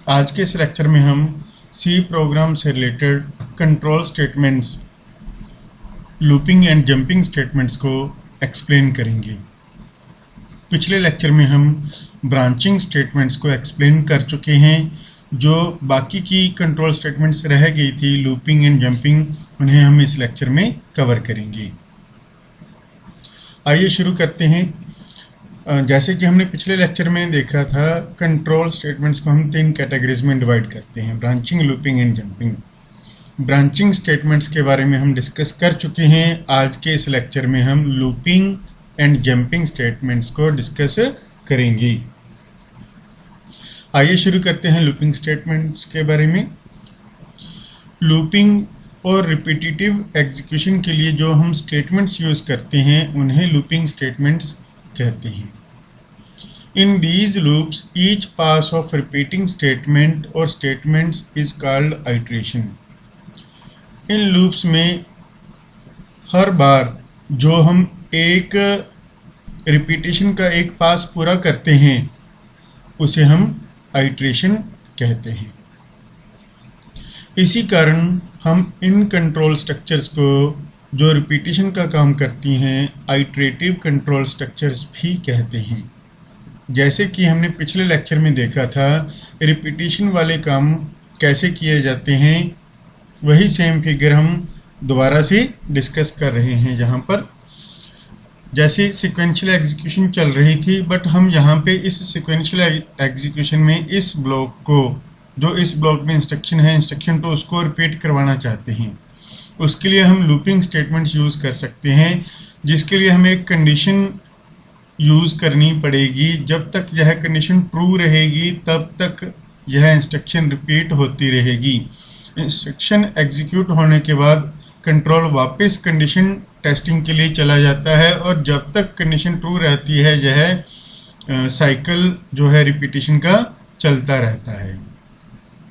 आज के इस लेक्चर में हम सी प्रोग्राम से related control statements, looping and jumping statements को एक्सप्लेन करेंगे। पिछले लेक्चर में हम ब्रांचिंग स्टेटमेंट्स को एक्सप्लेन कर चुके हैं। जो बाकी की कंट्रोल स्टेटमेंट्स रह गई थी, लूपिंग एंड जंपिंग, उन्हें हम इस लेक्चर में कवर करेंगे। आइए शुरू करते हैं। जैसे कि हमने पिछले लेक्चर में देखा था, कंट्रोल स्टेटमेंट्स को हम 3 कैटेगरीज में डिवाइड करते हैं: branching, looping and jumping. Branching statements के बारे में हम डिस्कस कर चुके हैं। आज के इस लेक्चर में हम लूपिंग एंड जंपिंग स्टेटमेंट्स को डिस्कस करेंगे। आइए शुरू करते हैं लूपिंग स्टेटमेंट्स के बारे में। लूपिंग और रिपीटिटिव एग्जीक्यूशन के लिए जो हम स्टेटमेंट्स यूज़ करते हैं उन्हें लूपिंग स्टेटमेंट्स कहते हैं। In these loops each pass of repeating statement और स्टेटमेंट्स इज कॉल्ड आइट्रेशन। इन लूप्स में हर बार जो हम एक रिपीटेशन का एक पास पूरा करते हैं उसे हम आइट्रेशन कहते हैं। इसी कारण हम इन कंट्रोल स्ट्रक्चर्स को जो रिपीटेशन का काम करती हैं आइट्रेटिव कंट्रोल स्ट्रक्चर्स भी कहते हैं। जैसे कि हमने पिछले लेक्चर में देखा था, रिपीटेशन वाले काम कैसे किए जाते हैं, वही सेम फिगर हम दोबारा से डिस्कस कर रहे हैं। जहाँ पर जैसे सिक्वेंशियल एग्जीक्यूशन चल रही थी, बट हम यहाँ पे इस सिक्वेंशियल एग्जीक्यूशन में इस ब्लॉक को, जो इस ब्लॉक में इंस्ट्रक्शन है, इंस्ट्रक्शन तो उसको रिपीट करवाना चाहते हैं। उसके लिए हम लूपिंग स्टेटमेंट्स यूज़ कर सकते हैं, जिसके लिए हमें एक कंडीशन यूज़ करनी पड़ेगी। जब तक यह कंडीशन ट्रू रहेगी तब तक यह इंस्ट्रक्शन रिपीट होती रहेगी। इंस्ट्रक्शन एग्जीक्यूट होने के बाद कंट्रोल वापस कंडीशन टेस्टिंग के लिए चला जाता है, और जब तक कंडीशन ट्रू रहती है यह साइकिल जो है रिपीटेशन का चलता रहता है।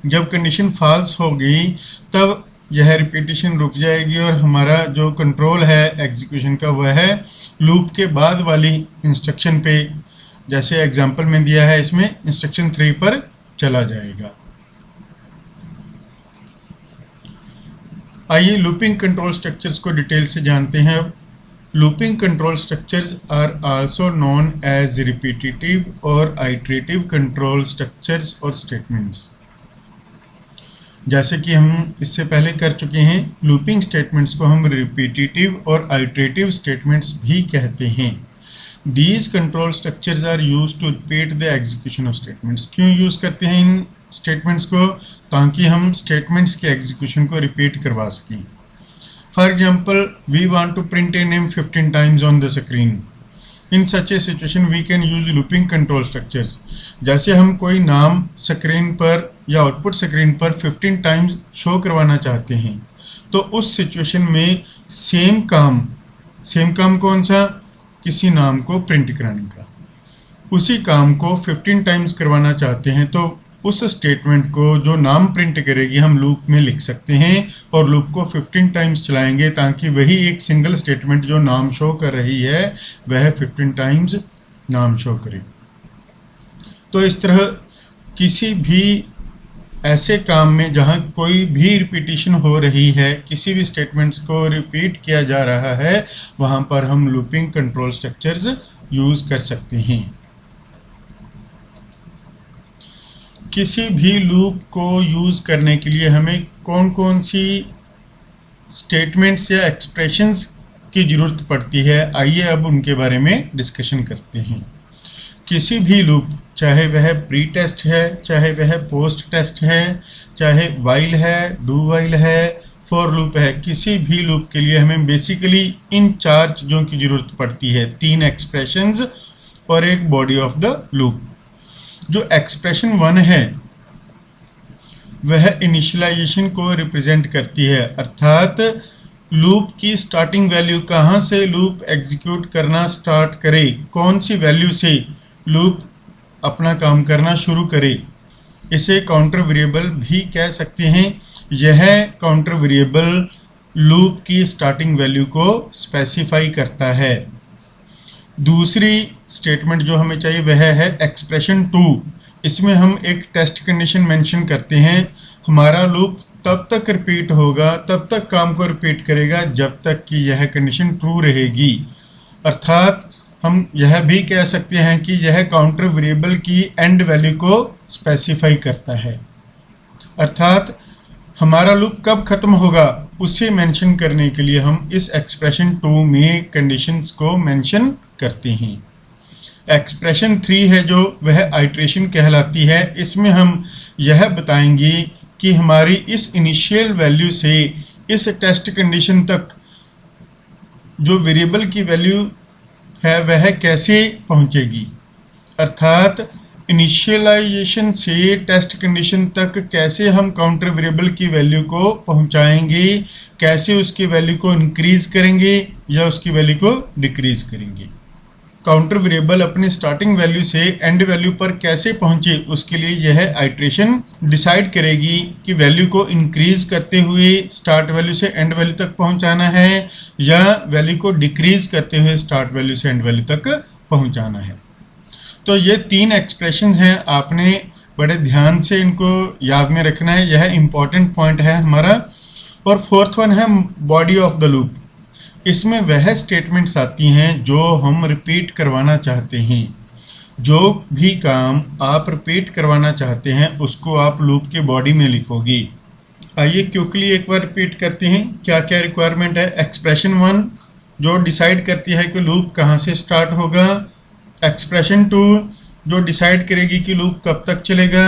जब कंडीशन फॉल्स हो गई तब यह रिपीटेशन रुक जाएगी और हमारा जो कंट्रोल है एग्जीक्यूशन का वह है लूप के बाद वाली इंस्ट्रक्शन पे, जैसे एग्जांपल में दिया है इसमें इंस्ट्रक्शन 3 पर चला जाएगा। आइए लूपिंग कंट्रोल स्ट्रक्चर्स को डिटेल से जानते हैं। Looping control structures are also known as repetitive और आइट्रेटिव कंट्रोल स्ट्रक्चर्स और स्टेटमेंट्स। जैसे कि हम इससे पहले कर चुके हैं, लूपिंग स्टेटमेंट्स को हम रिपीटिटिव और आइट्रेटिव स्टेटमेंट्स भी कहते हैं। These control structures are used to repeat the execution of statements. क्यों यूज़ करते हैं इन स्टेटमेंट्स को? ताकि हम स्टेटमेंट्स के एग्जीक्यूशन को रिपीट करवा सकें। For example, we want to print a name 15 times on the screen. In such a situation we can use looping control structures. जैसे हम कोई नाम स्क्रीन पर या आउटपुट स्क्रीन पर 15 टाइम्स शो करवाना चाहते हैं, तो उस सिचुएशन में सेम काम कौन सा? किसी नाम को प्रिंट कराने का। उसी काम को 15 टाइम्स करवाना चाहते हैं तो उस स्टेटमेंट को जो नाम प्रिंट करेगी हम लूप में लिख सकते हैं और लूप को 15 टाइम्स चलाएंगे ताकि वही एक सिंगल स्टेटमेंट जो नाम शो कर रही है वह 15 टाइम्स नाम शो करे। तो इस तरह किसी भी ऐसे काम में जहां कोई भी रिपीटिशन हो रही है, किसी भी स्टेटमेंट्स को रिपीट किया जा रहा है, वहां पर हम लूपिंग कंट्रोल स्ट्रक्चर्स यूज कर सकते हैं। किसी भी लूप को यूज करने के लिए हमें कौन कौन सी स्टेटमेंट्स या एक्सप्रेशंस की जरूरत पड़ती है, आइए अब उनके बारे में डिस्कशन करते हैं। किसी भी लूप, चाहे वह प्री टेस्ट है, चाहे वह पोस्ट टेस्ट है, चाहे वाइल है, डू वाइल है, फॉर लूप है, किसी भी लूप के लिए हमें बेसिकली इन 4 चीज़ों की जरूरत पड़ती है: 3 एक्सप्रेशंस और एक बॉडी ऑफ द लूप। जो एक्सप्रेशन 1 है वह इनिशियलाइजेशन को रिप्रेजेंट करती है, अर्थात लूप की स्टार्टिंग वैल्यू, कहाँ से लूप एग्जीक्यूट करना स्टार्ट करे, कौन सी वैल्यू से लूप अपना काम करना शुरू करे। इसे काउंटर वेरिएबल भी कह सकते हैं। यह काउंटर वेरिएबल लूप की स्टार्टिंग वैल्यू को स्पेसिफाई करता है। दूसरी स्टेटमेंट जो हमें चाहिए वह है एक्सप्रेशन 2, इसमें हम एक टेस्ट कंडीशन मेंशन करते हैं, हमारा लूप तब तक रिपीट होगा, तब तक काम को रिपीट करेगा जब तक कि यह कंडीशन ट्रू रहेगी। अर्थात हम यह भी कह सकते हैं कि यह काउंटर वेरिएबल की एंड वैल्यू को स्पेसिफाई करता है। अर्थात हमारा लूप कब खत्म होगा उसे मेंशन करने के लिए हम इस एक्सप्रेशन 2 में कंडीशंस को मेंशन करते हैं। एक्सप्रेशन 3 है जो वह आइट्रेशन कहलाती है। इसमें हम यह बताएंगे कि हमारी इस इनिशियल वैल्यू से इस टेस्ट कंडीशन तक जो वेरिएबल की वैल्यू है वह कैसे पहुंचेगी। अर्थात इनिशियलाइजेशन से टेस्ट कंडीशन तक कैसे हम काउंटर वेरिएबल की वैल्यू को पहुंचाएंगे, कैसे उसकी वैल्यू को इंक्रीज करेंगे या उसकी वैल्यू को डिक्रीज करेंगे। काउंटर वेरिएबल अपनी स्टार्टिंग वैल्यू से एंड वैल्यू पर कैसे पहुंचे उसके लिए यह आइट्रेशन डिसाइड करेगी कि वैल्यू को इंक्रीज करते हुए स्टार्ट वैल्यू से एंड वैल्यू तक पहुंचाना है या वैल्यू को डिक्रीज करते हुए स्टार्ट वैल्यू से एंड वैल्यू तक पहुंचाना है। तो ये 3 एक्सप्रेशंस हैं, आपने बड़े ध्यान से इनको याद में रखना है, यह इंपॉर्टेंट पॉइंट है हमारा। और फोर्थ वन है बॉडी ऑफ द लूप। इसमें वह स्टेटमेंट्स आती हैं जो हम रिपीट करवाना चाहते हैं। जो भी काम आप रिपीट करवाना चाहते हैं उसको आप लूप के बॉडी में लिखोगे। आइए क्विकली एक बार रिपीट करते हैं क्या क्या रिक्वायरमेंट है। एक्सप्रेशन 1 जो डिसाइड करती है कि लूप कहाँ से स्टार्ट होगा। एक्सप्रेशन 2 जो डिसाइड करेगी कि लूप कब तक चलेगा।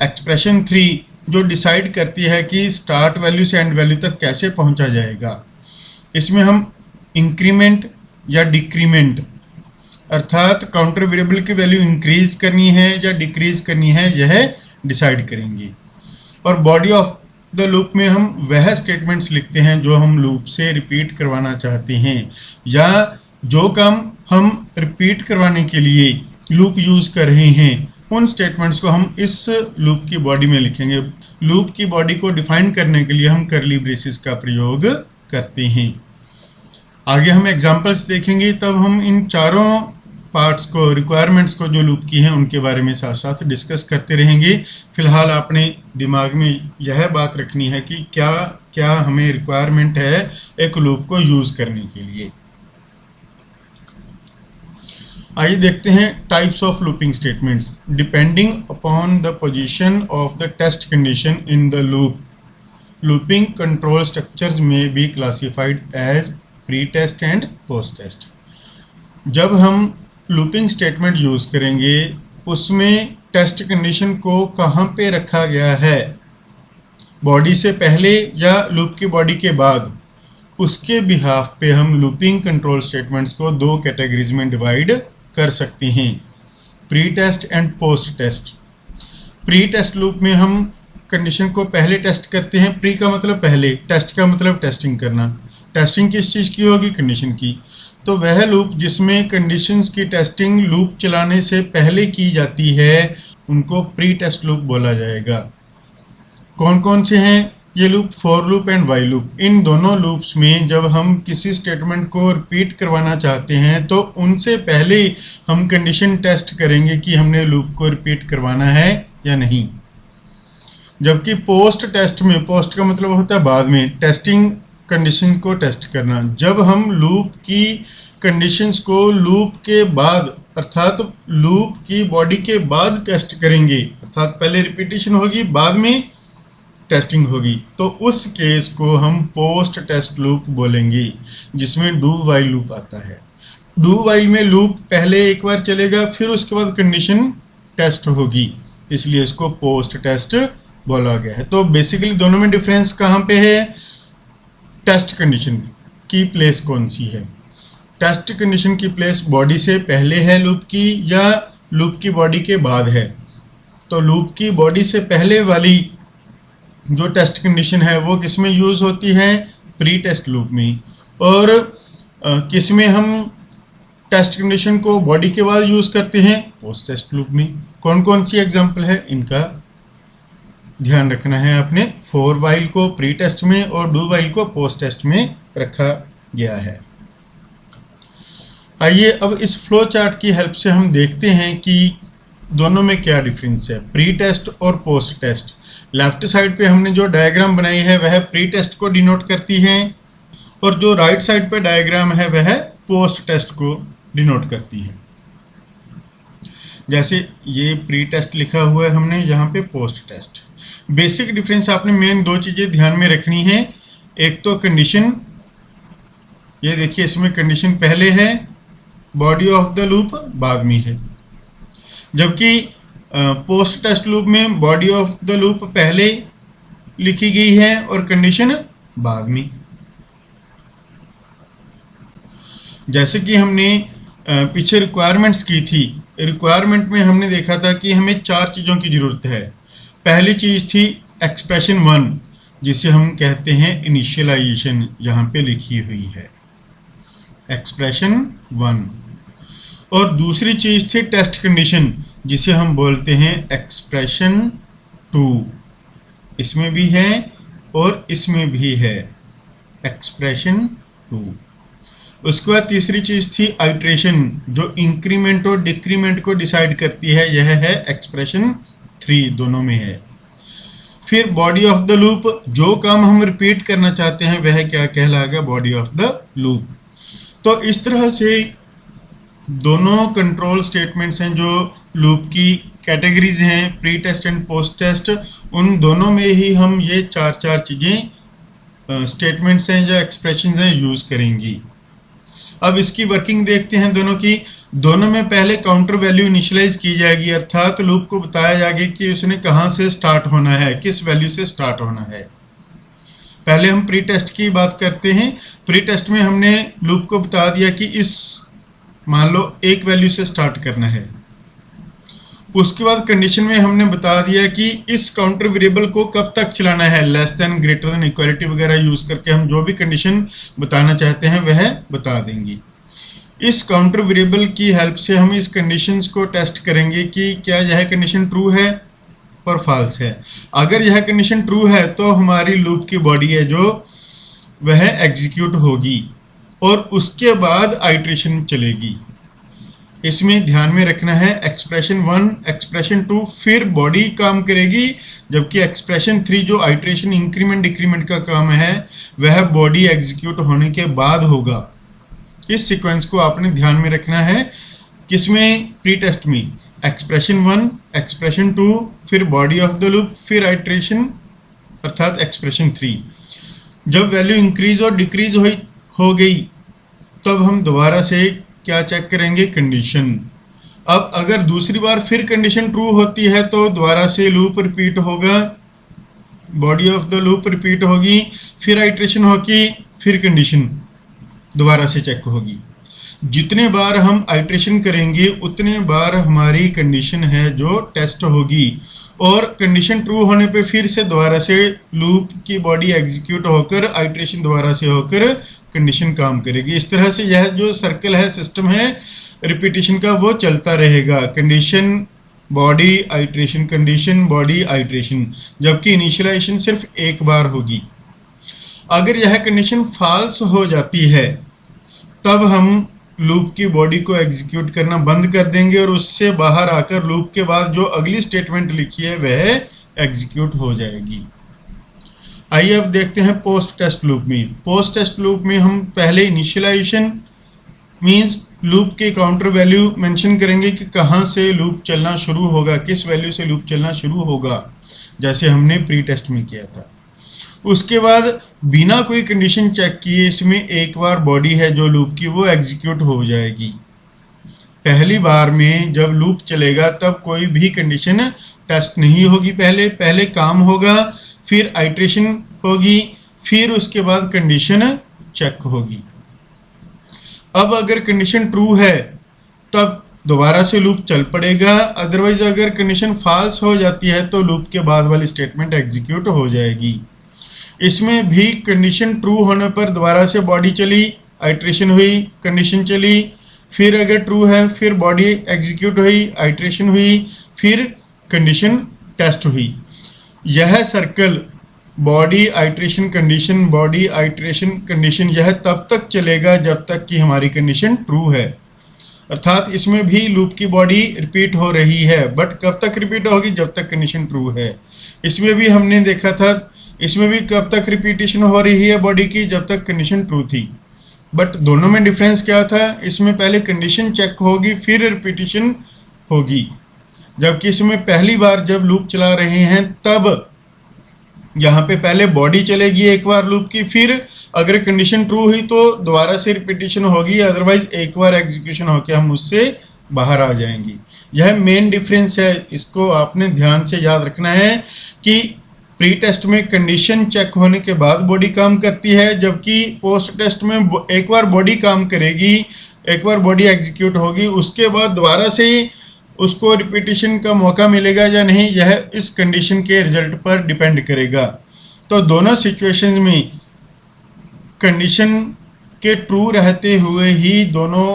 एक्सप्रेशन 3 जो डिसाइड करती है कि स्टार्ट वैल्यू से एंड वैल्यू तक कैसे पहुंचा जाएगा। इसमें हम इंक्रीमेंट या डिक्रीमेंट अर्थात काउंटर वेरिएबल की वैल्यू इंक्रीज करनी है या डिक्रीज करनी है यह डिसाइड करेंगे। और बॉडी ऑफ द लूप में हम वह स्टेटमेंट्स लिखते हैं जो हम लूप से रिपीट करवाना चाहते हैं या जो काम हम रिपीट करवाने के लिए लूप यूज कर रहे हैं उन स्टेटमेंट्स को हम इस लूप की बॉडी में लिखेंगे। लूप की बॉडी को डिफाइन करने के लिए हम कर्ली ब्रेसेस का प्रयोग करते हैं। आगे हम एग्जांपल्स देखेंगे तब हम इन चारों पार्ट्स को, रिक्वायरमेंट्स को जो लूप की हैं उनके बारे में साथ साथ डिस्कस करते रहेंगे। फिलहाल आपने दिमाग में यह बात रखनी है कि क्या क्या हमें रिक्वायरमेंट है एक लूप को यूज करने के लिए। आइए देखते हैं types of looping statements. Depending upon the position of the test condition in the loop, looping control structures में be classified as pre test and post test. जब हम लूपिंग स्टेटमेंट यूज करेंगे उसमें टेस्ट कंडीशन को कहाँ पे रखा गया है, बॉडी से पहले या लूप की बॉडी के बाद, उसके बिहाफ पे हम लूपिंग कंट्रोल स्टेटमेंट्स को 2 कैटेगरीज में डिवाइड कर सकते हैं, pre test and post test. Pre test loop में हम कंडीशन को पहले टेस्ट करते हैं। प्री का मतलब पहले, टेस्ट का मतलब टेस्टिंग करना। टेस्टिंग किस चीज़ की होगी, कंडीशन की। तो वह लूप जिसमें कंडीशंस की टेस्टिंग लूप चलाने से पहले की जाती है उनको प्री टेस्ट लूप बोला जाएगा। कौन कौन से हैं ये loop, for loop and while loop. इन दोनों लूप्स में जब हम किसी स्टेटमेंट को रिपीट करवाना चाहते हैं तो उनसे पहले हम कंडीशन टेस्ट करेंगे कि हमने लूप को रिपीट करवाना है या नहीं। जबकि पोस्ट टेस्ट में, पोस्ट का मतलब होता है बाद में, टेस्टिंग कंडीशन को टेस्ट करना। जब हम लूप की कंडीशंस को लूप के बाद अर्थात लूप की बॉडी के बाद टेस्ट करेंगे, अर्थात पहले रिपीटेशन होगी बाद में टेस्टिंग होगी, तो उस केस को हम पोस्ट टेस्ट लूप बोलेंगे जिसमें डू वाइल लूप आता है। डू वाइल में लूप पहले एक बार चलेगा फिर उसके बाद कंडीशन टेस्ट होगी, इसलिए इसको पोस्ट टेस्ट बोला गया है। तो बेसिकली दोनों में डिफरेंस कहाँ पे है, टेस्ट कंडीशन की प्लेस कौन सी है। टेस्ट कंडीशन की प्लेस बॉडी से पहले है लूप की या लूप की बॉडी के बाद है। तो लूप की बॉडी से पहले वाली जो टेस्ट कंडीशन है वो किस में यूज होती है, प्री टेस्ट लूप में। और किस में हम टेस्ट कंडीशन को बॉडी के बाद यूज करते हैं, पोस्ट टेस्ट लूप में। कौन कौन सी एग्जांपल है इनका ध्यान रखना है आपने। फॉर वाइल को प्री टेस्ट में और डू वाइल को पोस्ट टेस्ट में रखा गया है। आइए अब इस फ्लो चार्ट की हेल्प से हम देखते हैं कि दोनों में क्या डिफरेंस है, प्री टेस्ट और पोस्ट टेस्ट। लेफ्ट साइड पे हमने जो डायग्राम बनाई है वह प्री टेस्ट को डिनोट करती है और जो राइट साइड पे डायग्राम है वह पोस्ट टेस्ट को डिनोट करती है। जैसे ये प्री टेस्ट लिखा हुआ है हमने, यहाँ पे पोस्ट टेस्ट। बेसिक डिफरेंस आपने मेन दो चीज़ें ध्यान में रखनी है। एक तो कंडीशन, ये देखिए इसमें कंडीशन पहले है, बॉडी ऑफ द लूप बाद में है, जबकि पोस्ट टेस्ट लूप में बॉडी ऑफ द लूप पहले लिखी गई है और कंडीशन बाद में। जैसे कि हमने पीछे रिक्वायरमेंट्स की थी, रिक्वायरमेंट में हमने देखा था कि हमें 4 चीज़ों की ज़रूरत है। पहली चीज़ थी एक्सप्रेशन 1, जिसे हम कहते हैं इनिशियलाइजेशन, यहाँ पे लिखी हुई है एक्सप्रेशन 1। और दूसरी चीज़ थी टेस्ट कंडीशन, जिसे हम बोलते हैं एक्सप्रेशन 2। इसमें भी है और इसमें भी है एक्सप्रेशन 2। उसके बाद तीसरी चीज़ थी आइट्रेशन, जो इंक्रीमेंट और डिक्रीमेंट को डिसाइड करती है, यह है एक्सप्रेशन 3, दोनों में है। फिर बॉडी ऑफ द लूप, जो काम हम रिपीट करना चाहते हैं वह क्या कहलाएगा, बॉडी ऑफ द लूप। तो इस तरह से दोनों कंट्रोल स्टेटमेंट्स हैं जो लूप की कैटेगरीज हैं, pre test and post test, उन दोनों में ही हम ये 4 चीज़ें स्टेटमेंट्स हैं या एक्सप्रेशंस हैं यूज़ करेंगी। अब इसकी वर्किंग देखते हैं दोनों की। दोनों में पहले काउंटर वैल्यू इनिशियलाइज की जाएगी, अर्थात लूप को बताया जाएगा कि उसने कहाँ से स्टार्ट होना है, किस वैल्यू से स्टार्ट होना है। पहले हम प्री टेस्ट की बात करते हैं। प्री टेस्ट में हमने लूप को बता दिया कि इस मान लो एक वैल्यू से स्टार्ट करना है। उसके बाद कंडीशन में हमने बता दिया कि इस काउंटर वेरिएबल को कब तक चलाना है, less than, greater than, equality वगैरह यूज करके हम जो भी कंडीशन बताना चाहते हैं वह बता देंगे। इस काउंटर वेरिएबल की हेल्प से हम इस कंडीशंस को टेस्ट करेंगे कि क्या यह कंडीशन ट्रू है और फॉल्स है। अगर यह कंडीशन ट्रू है तो हमारी लूप की बॉडी है जो वह एग्जीक्यूट होगी और उसके बाद आइट्रेशन चलेगी। इसमें ध्यान में रखना है एक्सप्रेशन 1, एक्सप्रेशन 2 फिर बॉडी काम करेगी, जबकि एक्सप्रेशन 3 जो आइट्रेशन इंक्रीमेंट डिक्रीमेंट का काम है वह बॉडी एग्जीक्यूट होने के बाद होगा। इस सीक्वेंस को आपने ध्यान में रखना है। किसमें, प्री टेस्ट में एक्सप्रेशन 1, एक्सप्रेशन 2 फिर बॉडी ऑफ द लूप फिर आइट्रेशन अर्थात एक्सप्रेशन 3। जब वैल्यू इंक्रीज और डिक्रीज हो गई तब हम दोबारा से क्या चेक करेंगे, कंडीशन। अब अगर दूसरी बार फिर कंडीशन ट्रू होती है तो दोबारा से लूप रिपीट होगा, body of the loop repeat होगी, फिर आइट्रेशन होगी, फिर कंडीशन दोबारा से चेक होगी। जितने बार हम आइट्रेशन करेंगे उतने बार हमारी कंडीशन है जो टेस्ट होगी और कंडीशन ट्रू होने पे फिर से दोबारा से लूप की बॉडी एग्जीक्यूट होकर आइट्रेशन दोबारा से होकर कंडीशन काम करेगी। इस तरह से यह जो सर्कल है, सिस्टम है रिपीटिशन का, वो चलता रहेगा। Condition body iteration, condition body iteration, जबकि इनिशियलाइजेशन सिर्फ एक बार होगी। अगर यह कंडीशन फॉल्स हो जाती है तब हम लूप की बॉडी को एग्जीक्यूट करना बंद कर देंगे और उससे बाहर आकर लूप के बाद जो अगली स्टेटमेंट लिखी है वह एग्जीक्यूट हो जाएगी। आइए अब देखते हैं पोस्ट टेस्ट लूप में। पोस्ट टेस्ट लूप में हम पहले इनिशियलाइजेशन मींस लूप के काउंटर वैल्यू मेंशन करेंगे कि कहाँ से लूप चलना शुरू होगा, किस वैल्यू से लूप चलना शुरू होगा, जैसे हमने प्री टेस्ट में किया था। उसके बाद बिना कोई कंडीशन चेक किए इसमें एक बार बॉडी है जो लूप की वो एग्जीक्यूट हो जाएगी। पहली बार में जब लूप चलेगा तब कोई भी कंडीशन टेस्ट नहीं होगी, पहले काम होगा, फिर आइट्रेशन होगी, फिर उसके बाद कंडीशन चेक होगी। अब अगर कंडीशन ट्रू है तब दोबारा से लूप चल पड़ेगा, अदरवाइज अगर कंडीशन फॉल्स हो जाती है तो लूप के बाद वाली स्टेटमेंट एग्जीक्यूट हो जाएगी। इसमें भी कंडीशन ट्रू होने पर दोबारा से बॉडी चली, आइट्रेशन हुई, कंडीशन चली, फिर अगर ट्रू है फिर बॉडी एग्जीक्यूट हुई, आइट्रेशन हुई, फिर कंडीशन टेस्ट हुई। यह circle body iteration condition, body iteration condition, यह तब तक चलेगा जब तक कि हमारी कंडीशन ट्रू है। अर्थात इसमें भी लूप की बॉडी रिपीट हो रही है, बट कब तक रिपीट होगी, जब तक कंडीशन ट्रू है। इसमें भी हमने देखा था, इसमें भी कब तक रिपीटेशन हो रही है बॉडी की, जब तक कंडीशन ट्रू थी। बट दोनों में डिफरेंस क्या था, इसमें पहले कंडीशन चेक होगी फिर रिपीटेशन होगी, जबकि इसमें पहली बार जब लूप चला रहे हैं तब यहाँ पे पहले बॉडी चलेगी एक बार लूप की, फिर अगर कंडीशन ट्रू हुई तो दोबारा से रिपीटेशन होगी, अदरवाइज एक बार एग्जीक्यूशन होकर हम उससे बाहर आ जाएंगे। यह मेन डिफरेंस है, इसको आपने ध्यान से याद रखना है कि प्री टेस्ट में कंडीशन चेक होने के बाद बॉडी काम करती है, जबकि पोस्ट टेस्ट में एक बार बॉडी काम करेगी, एक बार बॉडी एग्जीक्यूट होगी, उसके बाद दोबारा से उसको रिपीटेशन का मौका मिलेगा या नहीं, यह इस कंडीशन के रिजल्ट पर डिपेंड करेगा। तो दोनों सिचुएशंस में कंडीशन के ट्रू रहते हुए ही दोनों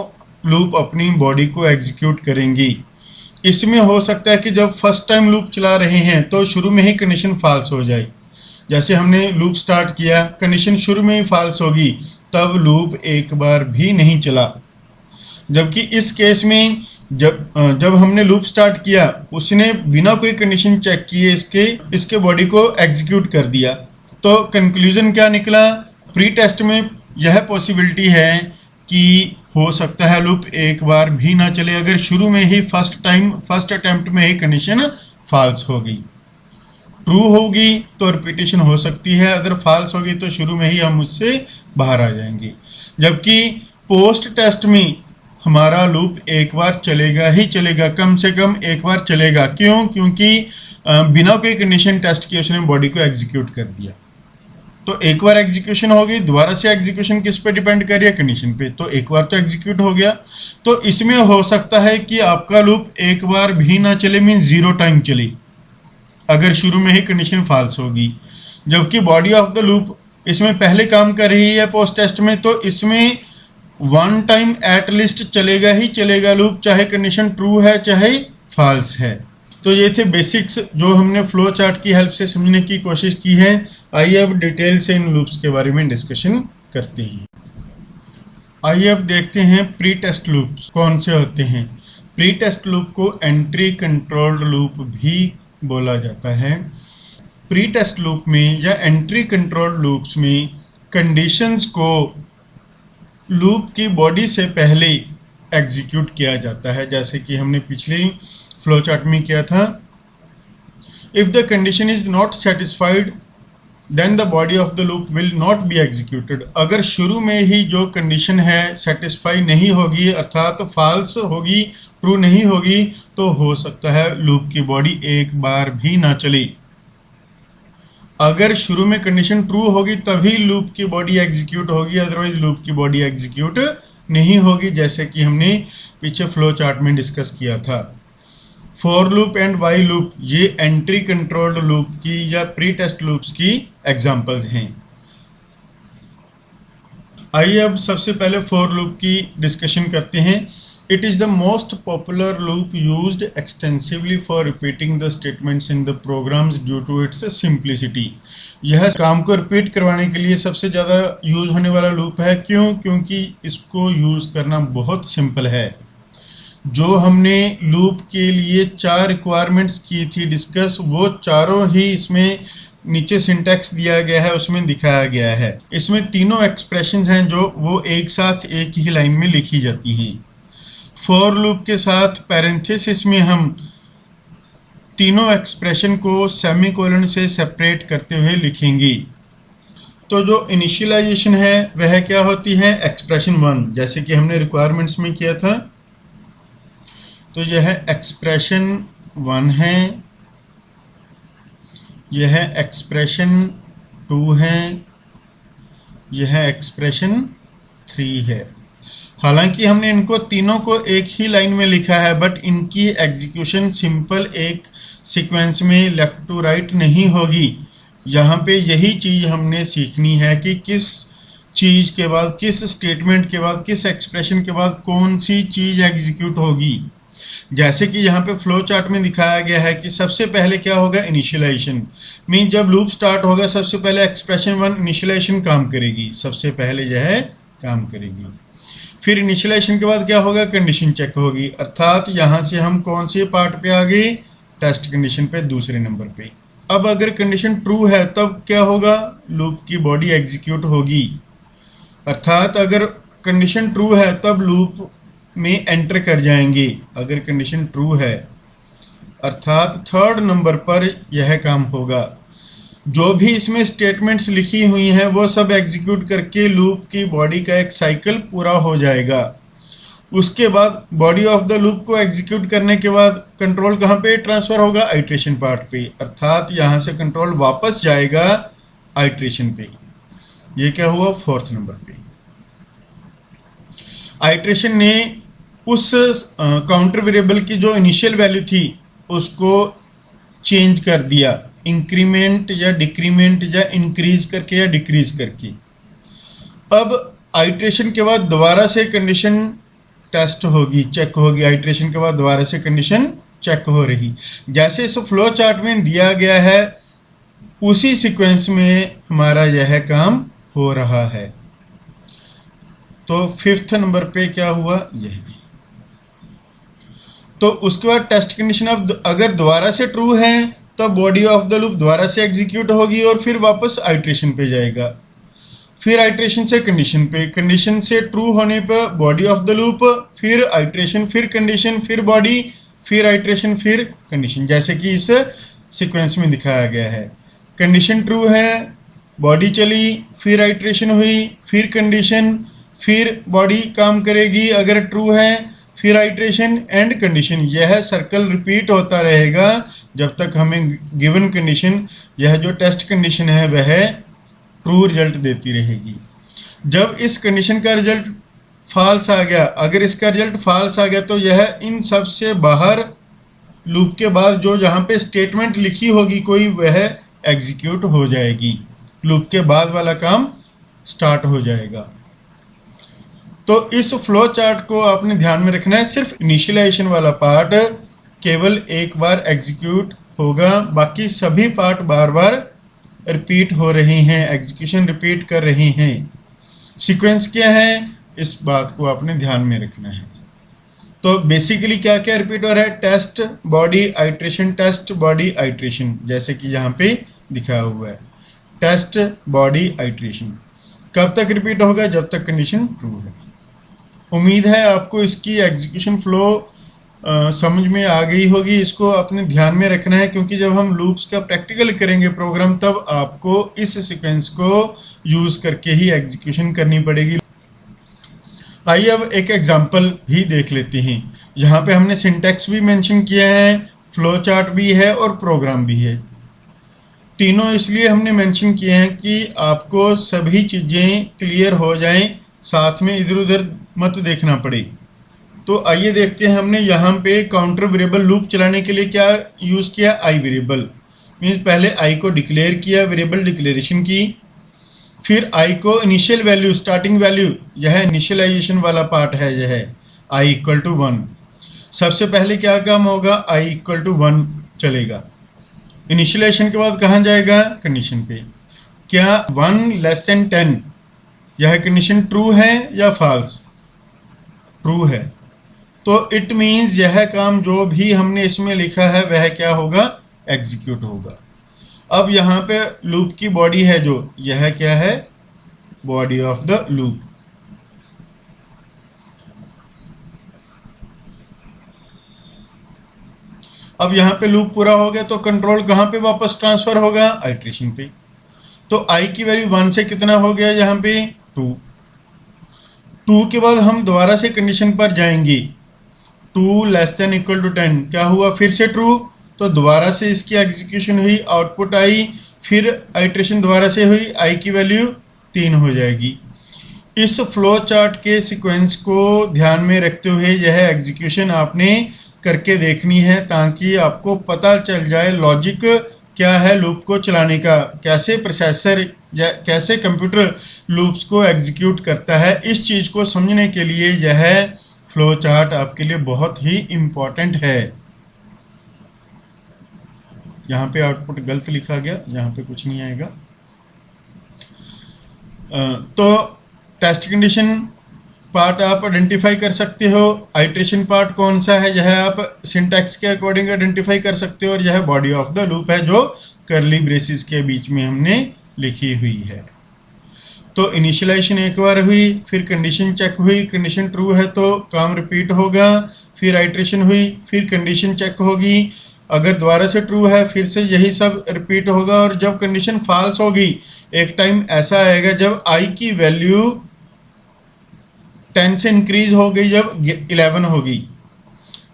लूप अपनी बॉडी को एग्जीक्यूट करेंगी। इसमें हो सकता है कि जब फर्स्ट टाइम लूप चला रहे हैं तो शुरू में ही कंडीशन फॉल्स हो जाए, जैसे हमने लूप स्टार्ट किया कंडीशन शुरू में ही फॉल्स होगी, तब लूप एक बार भी नहीं चला। जबकि इस केस में जब हमने लूप स्टार्ट किया उसने बिना कोई कंडीशन चेक किए इसके बॉडी को एग्जीक्यूट कर दिया। तो कंक्लूजन क्या निकला, प्री टेस्ट में यह पॉसिबिलिटी है कि हो सकता है लूप एक बार भी ना चले अगर शुरू में ही फर्स्ट अटेम्प्ट में ही कंडीशन फॉल्स होगी। ट्रू होगी तो रिपीटेशन हो सकती है, अगर फॉल्स होगी तो शुरू में ही हम उससे बाहर आ जाएंगे। जबकि पोस्ट टेस्ट में हमारा लूप एक बार चलेगा ही चलेगा, कम से कम एक बार चलेगा। क्यों? क्योंकि बिना कोई कंडीशन टेस्ट किए उसने बॉडी को एग्जीक्यूट कर दिया। तो एक बार एग्जीक्यूशन हो गई, दोबारा से एग्जीक्यूशन किस पे डिपेंड कर रही है, कंडीशन पे। तो एक बार तो एग्जीक्यूट हो गया, तो इसमें हो सकता है कि आपका लूप एक बार भी ना चले, मीन 0 टाइम चले अगर शुरू में ही कंडीशन फॉल्स होगी। जबकि बॉडी ऑफ द लूप इसमें पहले काम कर रही है पोस्ट टेस्ट में, तो इसमें 1 टाइम एट लिस्ट चलेगा ही चलेगा लूप, चाहे कंडीशन ट्रू है चाहे फॉल्स है। तो ये थे बेसिक्स जो हमने फ्लो चार्ट की हेल्प से समझने की कोशिश की है। आइए अब डिटेल से इन लूप्स के बारे में डिस्कशन करते हैं। आइए अब देखते हैं प्री टेस्ट लूप्स कौन से होते हैं। प्री टेस्ट लूप को एंट्री कंट्रोल्ड लूप भी बोला जाता है। प्री टेस्ट लूप में या एंट्री कंट्रोल्ड लूप्स में कंडीशंस को लूप की बॉडी से पहले एग्जीक्यूट किया जाता है, जैसे कि हमने पिछली फ्लो चार्ट में किया था। If the condition is not satisfied then the body of the loop will not be executed. अगर शुरू में ही जो कंडीशन है सेटिस्फाई नहीं होगी, अर्थात फॉल्स होगी, ट्रू नहीं होगी, तो हो सकता है लूप की बॉडी एक बार भी ना चले। अगर शुरू में कंडीशन ट्रू होगी तभी लूप की बॉडी एग्जीक्यूट होगी, अदरवाइज लूप की बॉडी एग्जीक्यूट नहीं होगी, जैसे कि हमने पीछे फ्लो चार्ट में डिस्कस किया था। For loop and while loop ये एंट्री कंट्रोल्ड लूप की या प्री टेस्ट लूप्स की एग्जांपल्स हैं। आइए अब सबसे पहले फॉर लूप की डिस्कशन करते हैं। It is the most popular loop used extensively for repeating the statements in the programs due to its simplicity. यह काम को रिपीट करवाने के लिए सबसे ज़्यादा यूज होने वाला लूप है। क्यों? क्योंकि इसको यूज करना बहुत सिंपल है। जो हमने लूप के लिए 4 रिक्वायरमेंट्स की थी डिस्कस, वो चारों ही इसमें नीचे सिंटैक्स दिया गया है, उसमें दिखाया गया है। इसमें तीनों एक्सप्रेशंस हैं जो वो एक साथ एक ही लाइन में लिखी जाती हैं। फॉर लूप के साथ पैरेंथेसिस में हम तीनों एक्सप्रेशन को सेमीकोलन से सेपरेट करते हुए लिखेंगे। तो जो इनिशियलाइजेशन है वह क्या होती है, एक्सप्रेशन 1, जैसे कि हमने रिक्वायरमेंट्स में किया था। तो यह एक्सप्रेशन 1 है, यह एक्सप्रेशन 2 है, यह एक्सप्रेशन 3 है। हालांकि हमने इनको तीनों को एक ही लाइन में लिखा है, बट इनकी एग्जीक्यूशन सिंपल एक सीक्वेंस में लेफ्ट टू राइट नहीं होगी। यहाँ पे यही चीज़ हमने सीखनी है कि किस चीज़ के बाद, किस स्टेटमेंट के बाद, किस एक्सप्रेशन के बाद कौन सी चीज़ एग्जीक्यूट होगी। जैसे कि यहाँ पे फ्लो चार्ट में दिखाया गया है कि सबसे पहले क्या होगा, इनिशियलाइजेशन। मीन जब लूप स्टार्ट होगा सबसे पहले एक्सप्रेशन 1 इनिशियलाइजेशन काम करेगी, सबसे पहले यह काम करेगी। फिर इनिशियलाइजेशन के बाद क्या होगा, कंडीशन चेक होगी, अर्थात यहाँ से हम कौन से पार्ट पे आ गए, टेस्ट कंडीशन पे, दूसरे नंबर पे। अब अगर कंडीशन ट्रू है तब क्या होगा, लूप की बॉडी एग्जीक्यूट होगी, अर्थात अगर कंडीशन ट्रू है तब लूप में एंटर कर जाएंगे। अगर कंडीशन ट्रू है अर्थात थर्ड नंबर पर यह काम होगा। जो भी इसमें स्टेटमेंट्स लिखी हुई हैं वो सब एग्जीक्यूट करके लूप की बॉडी का एक साइकिल पूरा हो जाएगा। उसके बाद बॉडी ऑफ द लूप को एग्जीक्यूट करने के बाद कंट्रोल कहाँ पे ट्रांसफर होगा, आइट्रेशन पार्ट पे, अर्थात यहाँ से कंट्रोल वापस जाएगा आइट्रेशन पे। ये क्या हुआ, फोर्थ नंबर पे। आइट्रेशन ने उस काउंटर वेरिएबल की जो इनिशियल वैल्यू थी उसको चेंज कर दिया, इंक्रीमेंट या डिक्रीमेंट या इंक्रीज करके या डिक्रीज करके। अब आइट्रेशन के बाद दोबारा से कंडीशन टेस्ट होगी, चेक होगी, आइट्रेशन के बाद दोबारा से कंडीशन चेक हो रही। जैसे इस फ्लो चार्ट में दिया गया है उसी सीक्वेंस में हमारा यह काम हो रहा है। तो फिफ्थ नंबर पे क्या हुआ, यह। तो उसके बाद टेस्ट कंडीशन अब अगर दोबारा से ट्रू है तो बॉडी ऑफ द लूप दोबारा से एग्जीक्यूट होगी और फिर वापस आइट्रेशन पे जाएगा, फिर आइट्रेशन से कंडीशन पे, कंडीशन से ट्रू होने पर बॉडी ऑफ द लूप, फिर आइट्रेशन, फिर कंडीशन, फिर बॉडी, फिर आइट्रेशन, फिर कंडीशन, जैसे कि इस सीक्वेंस में दिखाया गया है। कंडीशन ट्रू है, बॉडी चली, फिर आइट्रेशन हुई, फिर कंडीशन, फिर बॉडी काम करेगी अगर ट्रू है, फिर आइट्रेशन एंड कंडीशन। यह सर्कल रिपीट होता रहेगा जब तक हमें गिवन कंडीशन, यह जो टेस्ट कंडीशन है वह ट्रू रिजल्ट देती रहेगी। जब इस कंडीशन का रिजल्ट फॉल्स आ गया, अगर इसका रिजल्ट फॉल्स आ गया तो यह इन सब से बाहर लूप के बाद जो जहाँ पे स्टेटमेंट लिखी होगी कोई, वह एग्जीक्यूट हो जाएगी, लूप के बाद वाला काम स्टार्ट हो जाएगा। तो इस फ्लो चार्ट को आपने ध्यान में रखना है, सिर्फ इनिशियलाइजेशन वाला पार्ट केवल एक बार एग्जीक्यूट होगा, बाकी सभी पार्ट बार बार रिपीट हो रही हैं, एग्जीक्यूशन रिपीट कर रही हैं। सीक्वेंस क्या है, इस बात को आपने ध्यान में रखना है। तो बेसिकली क्या क्या रिपीट हो रहा है, test body iteration, test body iteration, जैसे कि यहाँ पे दिखा हुआ है, टेस्ट बॉडी आइट्रेशन। कब तक रिपीट होगा, जब तक कंडीशन ट्रू है। उम्मीद है आपको इसकी एग्जीक्यूशन फ्लो समझ में आ गई होगी। इसको अपने ध्यान में रखना है क्योंकि जब हम लूप्स का प्रैक्टिकल करेंगे प्रोग्राम तब आपको इस सीक्वेंस को यूज करके ही एग्जीक्यूशन करनी पड़ेगी। आइए अब एक एग्जांपल भी देख लेते हैं। यहाँ पे हमने सिंटैक्स भी मेंशन किया है, फ्लो चार्ट भी है और प्रोग्राम भी है। तीनों इसलिए हमने मेंशन किए हैं कि आपको सभी चीज़ें क्लियर हो जाएं, साथ में इधर उधर मत देखना पड़े। तो आइए देखते हैं, हमने यहाँ पे काउंटर वेरिएबल लूप चलाने के लिए क्या यूज़ किया, आई वेरिएबल। मीन्स पहले आई को डिक्लेयर किया, वेरिएबल डिक्लेरेशन की, फिर आई को इनिशियल वैल्यू, स्टार्टिंग वैल्यू, यह इनिशियलाइजेशन वाला पार्ट है, यह आई इक्वल टू 1। सबसे पहले क्या काम होगा, आई इक्वल टू 1 चलेगा। इनिशियलाइजेशन के बाद कहाँ जाएगा, कंडीशन पे। क्या 1 लेस देन 10 यह कंडीशन ट्रू है या फॉल्स, ट्रू है, तो इट मीन्स यह काम जो भी हमने इसमें लिखा है वह क्या होगा, एग्जीक्यूट होगा। अब यहाँ पे लूप की बॉडी है जो, यह क्या है, बॉडी ऑफ द लूप। अब यहाँ पे लूप पूरा हो गया तो कंट्रोल कहाँ पे वापस ट्रांसफर होगा, आइट्रेशन पे। तो आई की वैल्यू 1 से कितना हो गया, यहाँ पे 2 के बाद हम दोबारा से कंडीशन पर जाएंगे, 2 लेस देन इक्वल टू 10, क्या हुआ, फिर से ट्रू, तो दोबारा से इसकी एग्जीक्यूशन हुई, आउटपुट आई, फिर आइट्रेशन दोबारा से हुई, आई की वैल्यू 3 हो जाएगी। इस फ्लो चार्ट के सीक्वेंस को ध्यान में रखते हुए यह एग्जीक्यूशन आपने करके देखनी है ताकि आपको पता चल जाए लॉजिक क्या है लूप को चलाने का, कैसे प्रोसेसर या कैसे कंप्यूटर लूप्स को एग्जीक्यूट करता है। इस चीज़ को समझने के लिए यह फ्लो चार्ट आपके लिए बहुत ही इम्पॉर्टेंट है। यहाँ पे आउटपुट गलत लिखा गया, यहाँ पे कुछ नहीं आएगा। तो टेस्ट कंडीशन पार्ट आप आइडेंटिफाई कर सकते हो, आइट्रेशन पार्ट कौन सा है यह आप सिंटैक्स के अकॉर्डिंग आइडेंटिफाई कर सकते हो, और यह बॉडी ऑफ द लूप है जो कर्ली ब्रेसिस के बीच में हमने लिखी हुई है। तो इनिशियलाइजेशन एक बार हुई, फिर कंडीशन चेक हुई, कंडीशन ट्रू है तो काम रिपीट होगा, फिर आइट्रेशन हुई, फिर कंडीशन चेक होगी, अगर दोबारा से ट्रू है फिर से यही सब रिपीट होगा, और जब कंडीशन फॉल्स होगी एक टाइम ऐसा आएगा जब आई की वैल्यू 10 से इंक्रीज हो गई, जब 11 होगी,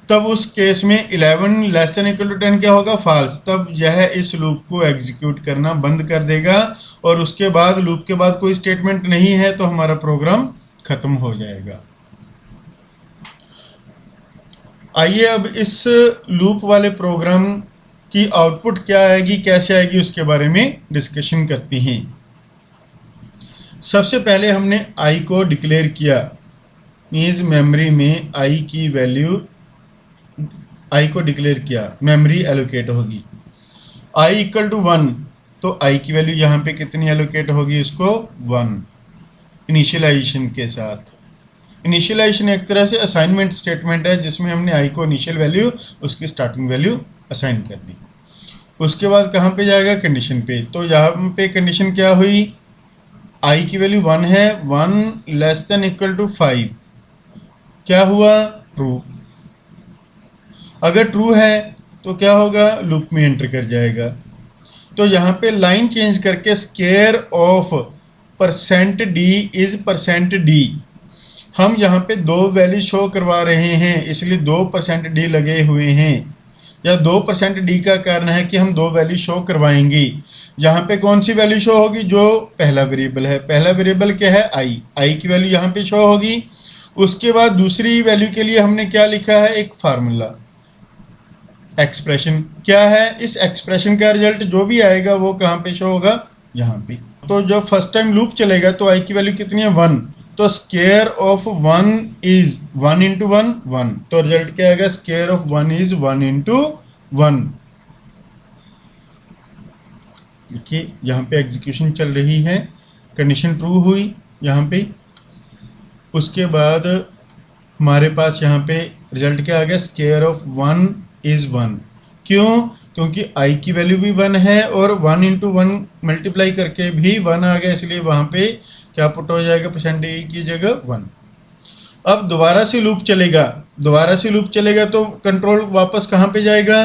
तब उस केस में 11 लेस देन इक्वल टू 10 क्या होगा, फॉल्स। तब यह इस लूप को एग्जीक्यूट करना बंद कर देगा, और उसके बाद लूप के बाद कोई स्टेटमेंट नहीं है तो हमारा प्रोग्राम खत्म हो जाएगा। आइए अब इस लूप वाले प्रोग्राम की आउटपुट क्या आएगी, कैसे आएगी, उसके बारे में डिस्कशन करते हैं। सबसे पहले हमने आई को डिक्लेयर किया, मीन्स मेमोरी में आई की वैल्यू, आई को डिक्लेयर किया, मेमोरी एलोकेट होगी। आई इक्वल टू 1 तो आई की वैल्यू यहाँ पे कितनी एलोकेट होगी, उसको 1 इनिशियलाइजेशन के साथ। इनिशियलाइजेशन एक तरह से असाइनमेंट स्टेटमेंट है जिसमें हमने आई को इनिशियल वैल्यू उसकी स्टार्टिंग वैल्यू असाइन कर दी। उसके बाद कहाँ पे जाएगा, कंडीशन पे। तो यहाँ पे कंडीशन क्या हुई, आई की वैल्यू 1 है, 1 लेस देन इक्वल टू 5, क्या हुआ, ट्रू। अगर ट्रू है तो क्या होगा, लूप में एंटर कर जाएगा। तो यहाँ पे लाइन चेंज करके square of %d is %d, हम यहाँ पे 2 वैल्यू शो करवा रहे हैं, इसलिए 2% लगे हुए हैं, या 2% का कारण है कि हम 2 वैल्यू शो करवाएंगे। यहाँ पे कौन सी वैल्यू शो होगी, जो पहला वेरिएबल है, पहला वेरिएबल क्या है, आई की वैल्यू यहाँ पे शो होगी। उसके बाद दूसरी वैल्यू के लिए हमने क्या लिखा है, एक फार्मूला, एक्सप्रेशन क्या है, इस एक्सप्रेशन का रिजल्ट जो भी आएगा वो कहाँ पे शो होगा, यहाँ पे। तो जब फर्स्ट टाइम लूप चलेगा तो आई की वैल्यू कितनी है, 1, तो स्केयर ऑफ 1 इज 1 इंटू 1 1, तो रिजल्ट क्या आएगा, स्केयर ऑफ 1 इज 1 इंटू 1। देखिए यहाँ पे एग्जीक्यूशन चल रही है, कंडीशन ट्रू हुई यहाँ पे, उसके बाद हमारे पास यहाँ पे रिजल्ट क्या आ गया, स्केयर ऑफ 1 इज 1। क्यों, क्योंकि आई की वैल्यू भी 1 है और 1 इंटू 1 मल्टीप्लाई करके भी 1 आ गया, इसलिए वहाँ पे क्या पुट हो जाएगा, % की जगह 1। अब दोबारा से लूप चलेगा, दोबारा से लूप चलेगा तो कंट्रोल वापस कहाँ पे जाएगा,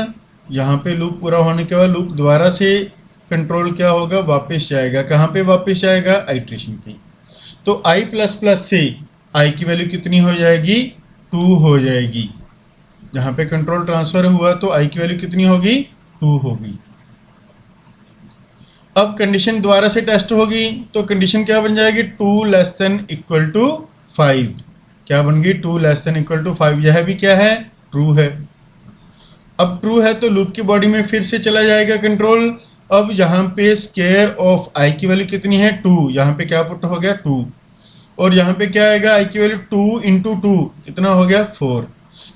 यहाँ पे लूप पूरा होने के बाद लूप दोबारा से कंट्रोल क्या होगा, वापस जाएगा, कहाँ पे वापस जाएगा, आइट्रेशन पे। तो आई प्लस प्लस से आई की वैल्यू कितनी हो जाएगी, 2 हो जाएगी। यहाँ पे कंट्रोल ट्रांसफर हुआ तो आई की वैल्यू कितनी होगी, 2 होगी। अब कंडीशन दोबारा से टेस्ट होगी तो कंडीशन क्या बन जाएगी, 2 लेस देन इक्वल टू 5, क्या बन गई, 2 लेस देन इक्वल टू 5, यह भी क्या है, ट्रू है। अब ट्रू है तो लूप की बॉडी में फिर से चला जाएगा कंट्रोल। अब यहाँ पे स्केयर ऑफ आई की वैल्यू कितनी है, 2, यहाँ पे क्या पुट हो गया, 2, और यहाँ पे क्या आएगा, आई की वैल्यू 2 इंटू 2 कितना हो गया, 4,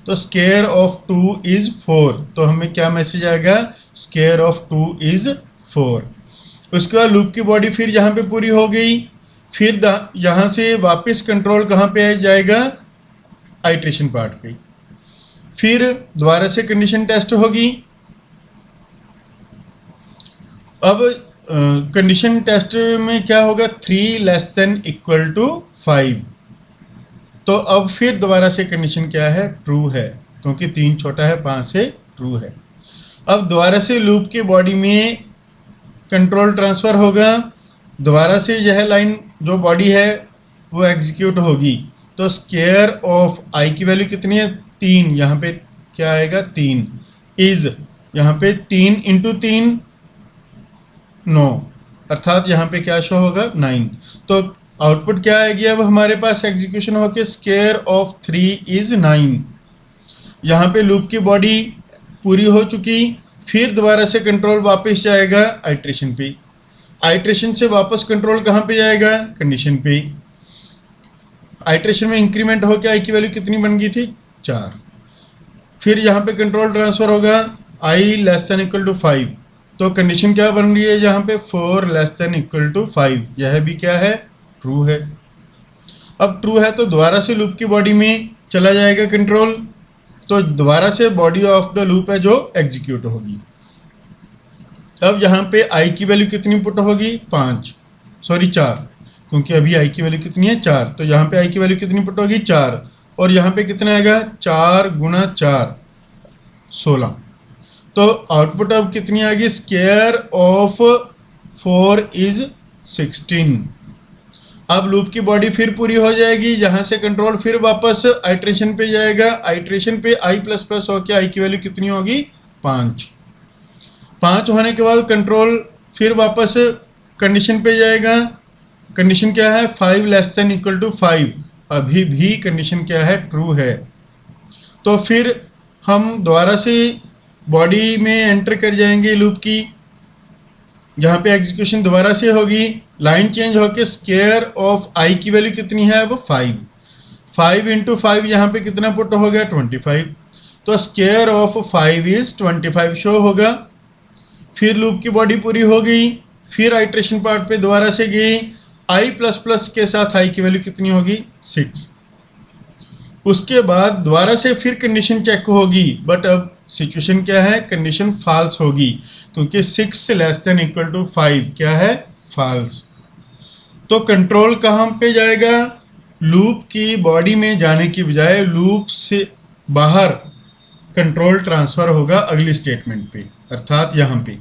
तो स्केयर ऑफ 2 इज 4, तो हमें क्या मैसेज आएगा, स्केयर ऑफ 2 इज 4। उसके बाद लूप की बॉडी फिर यहाँ पे पूरी हो गई, फिर यहाँ से वापस कंट्रोल कहाँ पे जाएगा, आइट्रेशन पार्ट पे। फिर दोबारा से कंडीशन टेस्ट होगी। अब कंडीशन टेस्ट में क्या होगा, 3 लेस देन इक्वल टू 5, तो अब फिर दोबारा से कंडीशन क्या है, ट्रू है, क्योंकि 3 छोटा है 5 से, ट्रू है। अब दोबारा से लूप की बॉडी में कंट्रोल ट्रांसफ़र होगा, दोबारा से यह लाइन जो बॉडी है वो एग्जीक्यूट होगी। तो स्केयर ऑफ आई की वैल्यू कितनी है, 3, यहाँ पे क्या आएगा, 3, इज यहाँ पे 3 इंटू 3 9, अर्थात यहाँ पे क्या शो होगा, 9। तो आउटपुट क्या आएगी, अब हमारे पास एग्जीक्यूशन होके स्केयर ऑफ 3 इज 9। यहाँ पे लूप की बॉडी पूरी हो चुकी, फिर दोबारा से कंट्रोल वापस जाएगा आइट्रेशन पे, आइट्रेशन से वापस कंट्रोल कहाँ पे जाएगा, कंडीशन पे। आइट्रेशन में इंक्रीमेंट होकर आई की वैल्यू कितनी बन गई थी, 4। फिर यहाँ पे कंट्रोल ट्रांसफर होगा आई लेस देन इक्वल टू 5, तो कंडीशन क्या बन रही है यहाँ पे, 4 लेस देन इक्वल टू 5, यह भी क्या है, ट्रू है। अब ट्रू है तो दोबारा से लूप की बॉडी में चला जाएगा कंट्रोल, तो दोबारा से बॉडी ऑफ द लूप है जो एग्जीक्यूट होगी। अब यहाँ पे आई की वैल्यू कितनी पुट होगी 4, क्योंकि अभी आई की वैल्यू कितनी है 4, तो यहाँ पे आई की वैल्यू कितनी पुट होगी 4, और यहाँ पे कितना आएगा 4 गुना 4 16। तो आउटपुट अब कितनी आ गई, स्क्वायर ऑफ 4 इज 16। अब लूप की बॉडी फिर पूरी हो जाएगी, यहाँ से कंट्रोल फिर वापस आइट्रेशन पे जाएगा, आइट्रेशन पे आई प्लस प्लस होके आई की वैल्यू कितनी होगी 5 होने के बाद कंट्रोल फिर वापस कंडीशन पे जाएगा। कंडीशन क्या है 5 लेस देन इक्वल टू 5, अभी भी कंडीशन क्या है ट्रू है। तो फिर हम दोबारा से बॉडी में एंटर कर जाएंगे लूप की, जहाँ पे एग्जीक्यूशन दोबारा से होगी, लाइन चेंज होके स्क्वायर ऑफ आई की वैल्यू कितनी है अब 5 इंटू 5 यहाँ पे कितना पुट हो गया 25, तो स्क्वायर ऑफ 5 इज 25 शो होगा। फिर लूप की बॉडी पूरी हो गई, फिर आइट्रेशन पार्ट पे दोबारा से गई, आई प्लस प्लस के साथ आई की वैल्यू कितनी होगी 6। उसके बाद दोबारा से फिर कंडीशन चेक होगी, बट अब सिचुएशन क्या है, कंडीशन फॉल्स होगी, क्योंकि 6 लेस देन इक्वल टू 5 क्या है फॉल्स। तो कंट्रोल कहाँ पे जाएगा, लूप की बॉडी में जाने की बजाय लूप से बाहर कंट्रोल ट्रांसफर होगा अगली स्टेटमेंट पे, अर्थात यहाँ पे।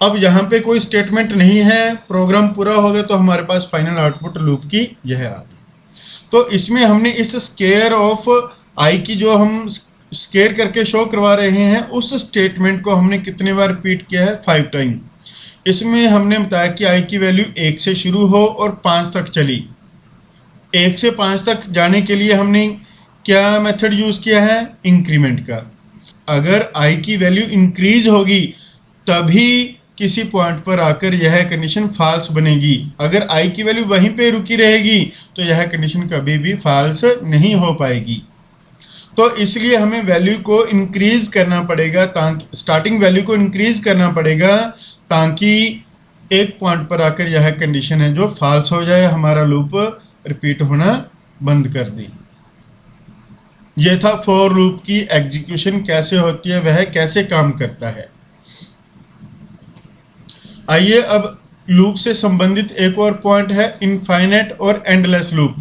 अब यहाँ पे कोई स्टेटमेंट नहीं है, प्रोग्राम पूरा हो गया, तो हमारे पास फाइनल आउटपुट लूप की यह आ गई। तो इसमें हमने इस स्क्वायर ऑफ आई की जो हम स्क्वायर करके शो करवा रहे हैं, उस स्टेटमेंट को हमने कितने बार रिपीट किया है 5 टाइम। इसमें हमने बताया कि आई की वैल्यू 1 से शुरू हो और 5 तक चली। 1 से 5 तक जाने के लिए हमने क्या मेथड यूज़ किया है, इंक्रीमेंट का। अगर आई की वैल्यू इंक्रीज होगी तभी किसी पॉइंट पर आकर यह कंडीशन फॉल्स बनेगी। अगर आई की वैल्यू वहीं पे रुकी रहेगी तो यह कंडीशन कभी भी फॉल्स नहीं हो पाएगी। तो इसलिए हमें वैल्यू को इंक्रीज करना पड़ेगा, ताकि स्टार्टिंग वैल्यू को इंक्रीज करना पड़ेगा, ताकि एक पॉइंट पर आकर यह कंडीशन है जो फॉल्स हो जाए, हमारा लूप रिपीट होना बंद कर दे। यह था फॉर लूप की एग्जीक्यूशन कैसे होती है, वह कैसे काम करता है। आइए अब लूप से संबंधित एक और पॉइंट है इनफाइनाइट और एंडलेस लूप।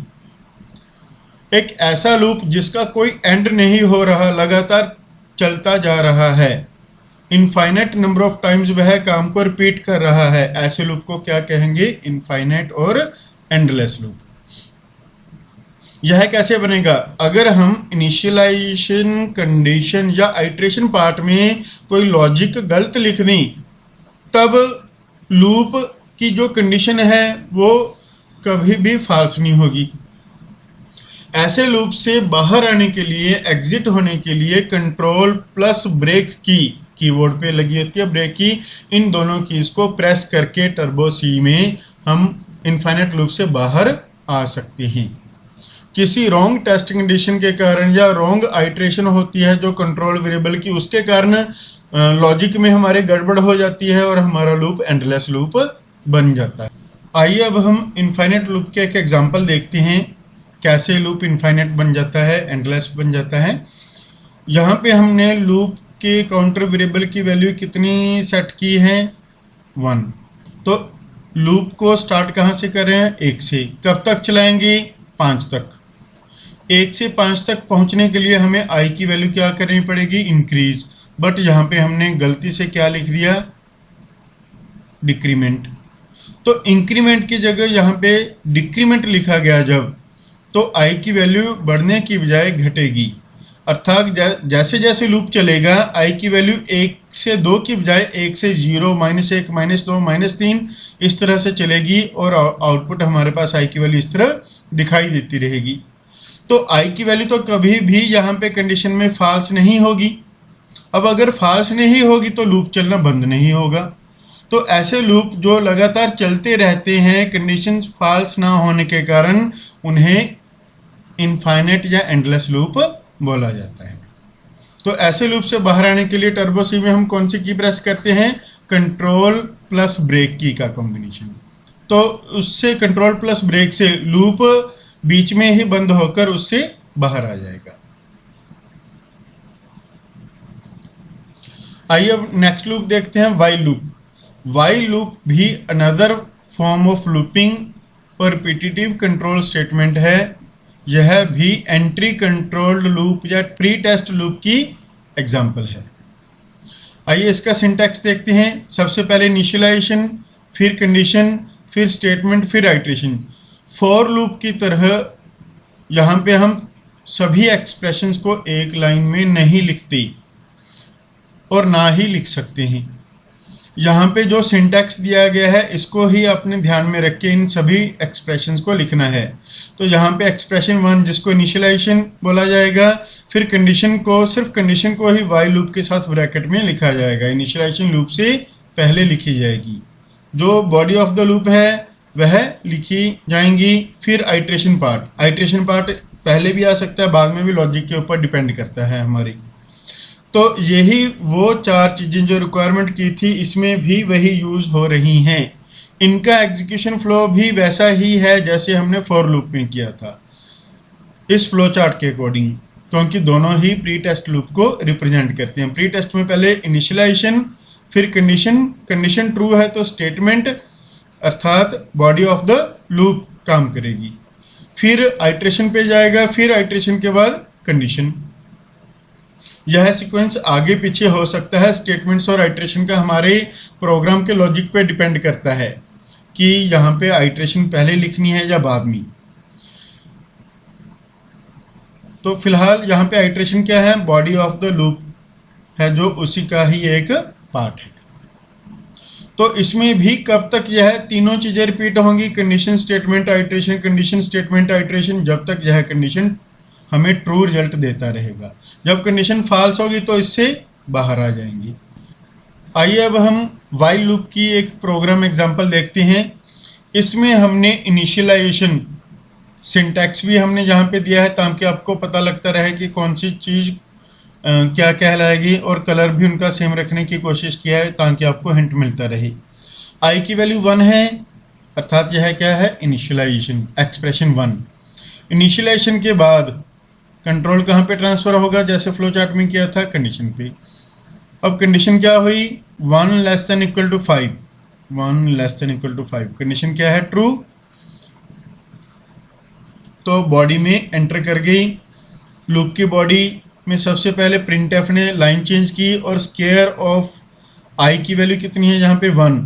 एक ऐसा लूप जिसका कोई एंड नहीं हो रहा, लगातार चलता जा रहा है, इनफाइनाइट नंबर ऑफ टाइम्स वह काम को रिपीट कर रहा है, ऐसे लूप को क्या कहेंगे, इनफाइनाइट और एंडलेस लूप। यह कैसे बनेगा, अगर हम इनिशियलाइजेशन कंडीशन या आइट्रेशन पार्ट में कोई लॉजिक गलत लिख दें, तब लूप की जो कंडीशन है वो कभी भी फॉल्स नहीं होगी। ऐसे लूप से बाहर आने के लिए, एग्जिट होने के लिए कंट्रोल प्लस ब्रेक की, कीबोर्ड पे लगी होती है ब्रेक की, इन दोनों कीज को प्रेस करके टर्बो सी में हम इनफाइनाइट लूप से बाहर आ सकते हैं। किसी रॉन्ग टेस्टिंग कंडीशन के कारण या रॉन्ग आइट्रेशन होती है जो कंट्रोल वेरिएबल की, उसके कारण लॉजिक में हमारे गड़बड़ हो जाती है और हमारा लूप एंडलेस लूप बन जाता है। आइए अब हम इनफाइनाइट लूप के एक एग्जांपल देखते हैं, कैसे लूप इनफाइनाइट बन जाता है, एंडलेस बन जाता है। यहाँ पे हमने लूप के काउंटर वेरिएबल की वैल्यू कितनी सेट की है 1। तो लूप को स्टार्ट कहाँ से कर रहे हैं 1 से, कब तक चलाएंगे 5 तक। 1 से 5 तक पहुँचने के लिए हमें आई की वैल्यू क्या करनी पड़ेगी, इंक्रीज, बट यहाँ पे हमने गलती से क्या लिख दिया, डिक्रीमेंट। तो इंक्रीमेंट की जगह यहाँ पे डिक्रीमेंट लिखा गया जब, तो आई की वैल्यू बढ़ने की बजाय घटेगी, अर्थात जैसे जैसे लूप चलेगा आई की वैल्यू 1 से 2 की बजाय 1 से 0, -1, -2, -3 इस तरह से चलेगी, और आउटपुट हमारे पास आई की वैल्यू इस तरह दिखाई देती रहेगी। तो आई की वैल्यू तो कभी भी यहाँ पे कंडीशन में फॉल्स नहीं होगी। अब अगर फॉल्स नहीं होगी तो लूप चलना बंद नहीं होगा। तो ऐसे लूप जो लगातार चलते रहते हैं कंडीशन फॉल्स ना होने के कारण, उन्हें इनफाइनाइट या एंडलेस लूप बोला जाता है। तो ऐसे लूप से बाहर आने के लिए टर्बो सी में हम कौन सी की प्रेस करते हैं, कंट्रोल प्लस ब्रेक की का कॉम्बिनेशन। तो उससे कंट्रोल प्लस ब्रेक से लूप बीच में ही बंद होकर उससे बाहर आ जाएगा। आइए अब नेक्स्ट लूप देखते हैं, वाइल लूप। वाइल लूप भी अनदर फॉर्म ऑफ लूपिंग और रिपीटेटिव कंट्रोल स्टेटमेंट है। यह भी एंट्री कंट्रोल्ड लूप या प्री टेस्ट लूप की एग्जाम्पल है। आइए इसका सिंटैक्स देखते हैं। सबसे पहले इनिशियलाइजेशन, फिर कंडीशन, फिर स्टेटमेंट, फिर आइट्रेशन। फॉर लूप की तरह यहाँ पे हम सभी एक्सप्रेशंस को एक लाइन में नहीं लिखते और ना ही लिख सकते हैं। यहाँ पे जो सिंटैक्स दिया गया है इसको ही अपने ध्यान में रख के इन सभी एक्सप्रेशंस को लिखना है। तो यहाँ पे एक्सप्रेशन 1 जिसको इनिशियलाइजेशन बोला जाएगा, फिर कंडीशन को, सिर्फ कंडीशन को ही वाइल लूप के साथ ब्रैकेट में लिखा जाएगा। इनिशियलाइजेशन लूप से पहले लिखी जाएगी। जो बॉडी ऑफ द लूप है वह लिखी जाएंगी। फिर आइट्रेशन पार्ट पहले भी आ सकता है, बाद में भी, लॉजिक के ऊपर डिपेंड करता है हमारी। तो यही वो 4 चीज़ें जो रिक्वायरमेंट की थी इसमें भी वही यूज हो रही हैं। इनका एग्जीक्यूशन फ्लो भी वैसा ही है जैसे हमने फॉर लूप में किया था, इस फ्लो चार्ट के अकॉर्डिंग, क्योंकि दोनों ही प्री टेस्ट लूप को रिप्रेजेंट करते हैं। प्री टेस्ट में पहले इनिशियलाइजेशन, फिर कंडीशन ट्रू है तो स्टेटमेंट अर्थात बॉडी ऑफ द लूप काम करेगी, फिर आइट्रेशन पे जाएगा, फिर आइट्रेशन के बाद कंडीशन। यह सीक्वेंस आगे पीछे हो सकता है। स्टेटमेंट्स और आइट्रेशन का हमारे प्रोग्राम के लॉजिक पे डिपेंड करता है कि यहाँ पे आइट्रेशन पहले लिखनी है या बाद में। तो फिलहाल यहाँ पे आइट्रेशन क्या है, बॉडी ऑफ द लूप है जो उसी का ही एक पार्ट है। तो इसमें भी कब तक यह तीनों चीजें रिपीट होंगी, condition statement iteration, condition statement iteration, जब तक यह कंडीशन हमें ट्रू रिजल्ट देता रहेगा। जब कंडीशन फॉल्स होगी तो इससे बाहर आ जाएंगी। आइए अब हम वाइल लूप की एक प्रोग्राम एग्जांपल देखते हैं। इसमें हमने इनिशियलाइजेशन सिंटैक्स भी हमने यहाँ पे दिया है ताकि आपको पता लगता रहे कि कौन सी चीज़ क्या कहलाएगी, और कलर भी उनका सेम रखने की कोशिश किया है ताकि आपको हिंट मिलता रहे। आई की वैल्यू 1 है अर्थात यह क्या है, इनिशियलाइजेशन, एक्सप्रेशन 1। इनिशियलाइजेशन के बाद कंट्रोल कहाँ पे ट्रांसफर होगा, जैसे फ्लो चार्ट में किया था, कंडीशन पे। अब कंडीशन क्या हुई, 1 less than equal to 5, 1 less than equal to 5। Condition क्या है, ट्रू। तो बॉडी में एंटर कर गई। लूप की बॉडी में सबसे पहले प्रिंटएफ ने लाइन चेंज की और स्केयर ऑफ आई की वैल्यू कितनी है, यहाँ पे 1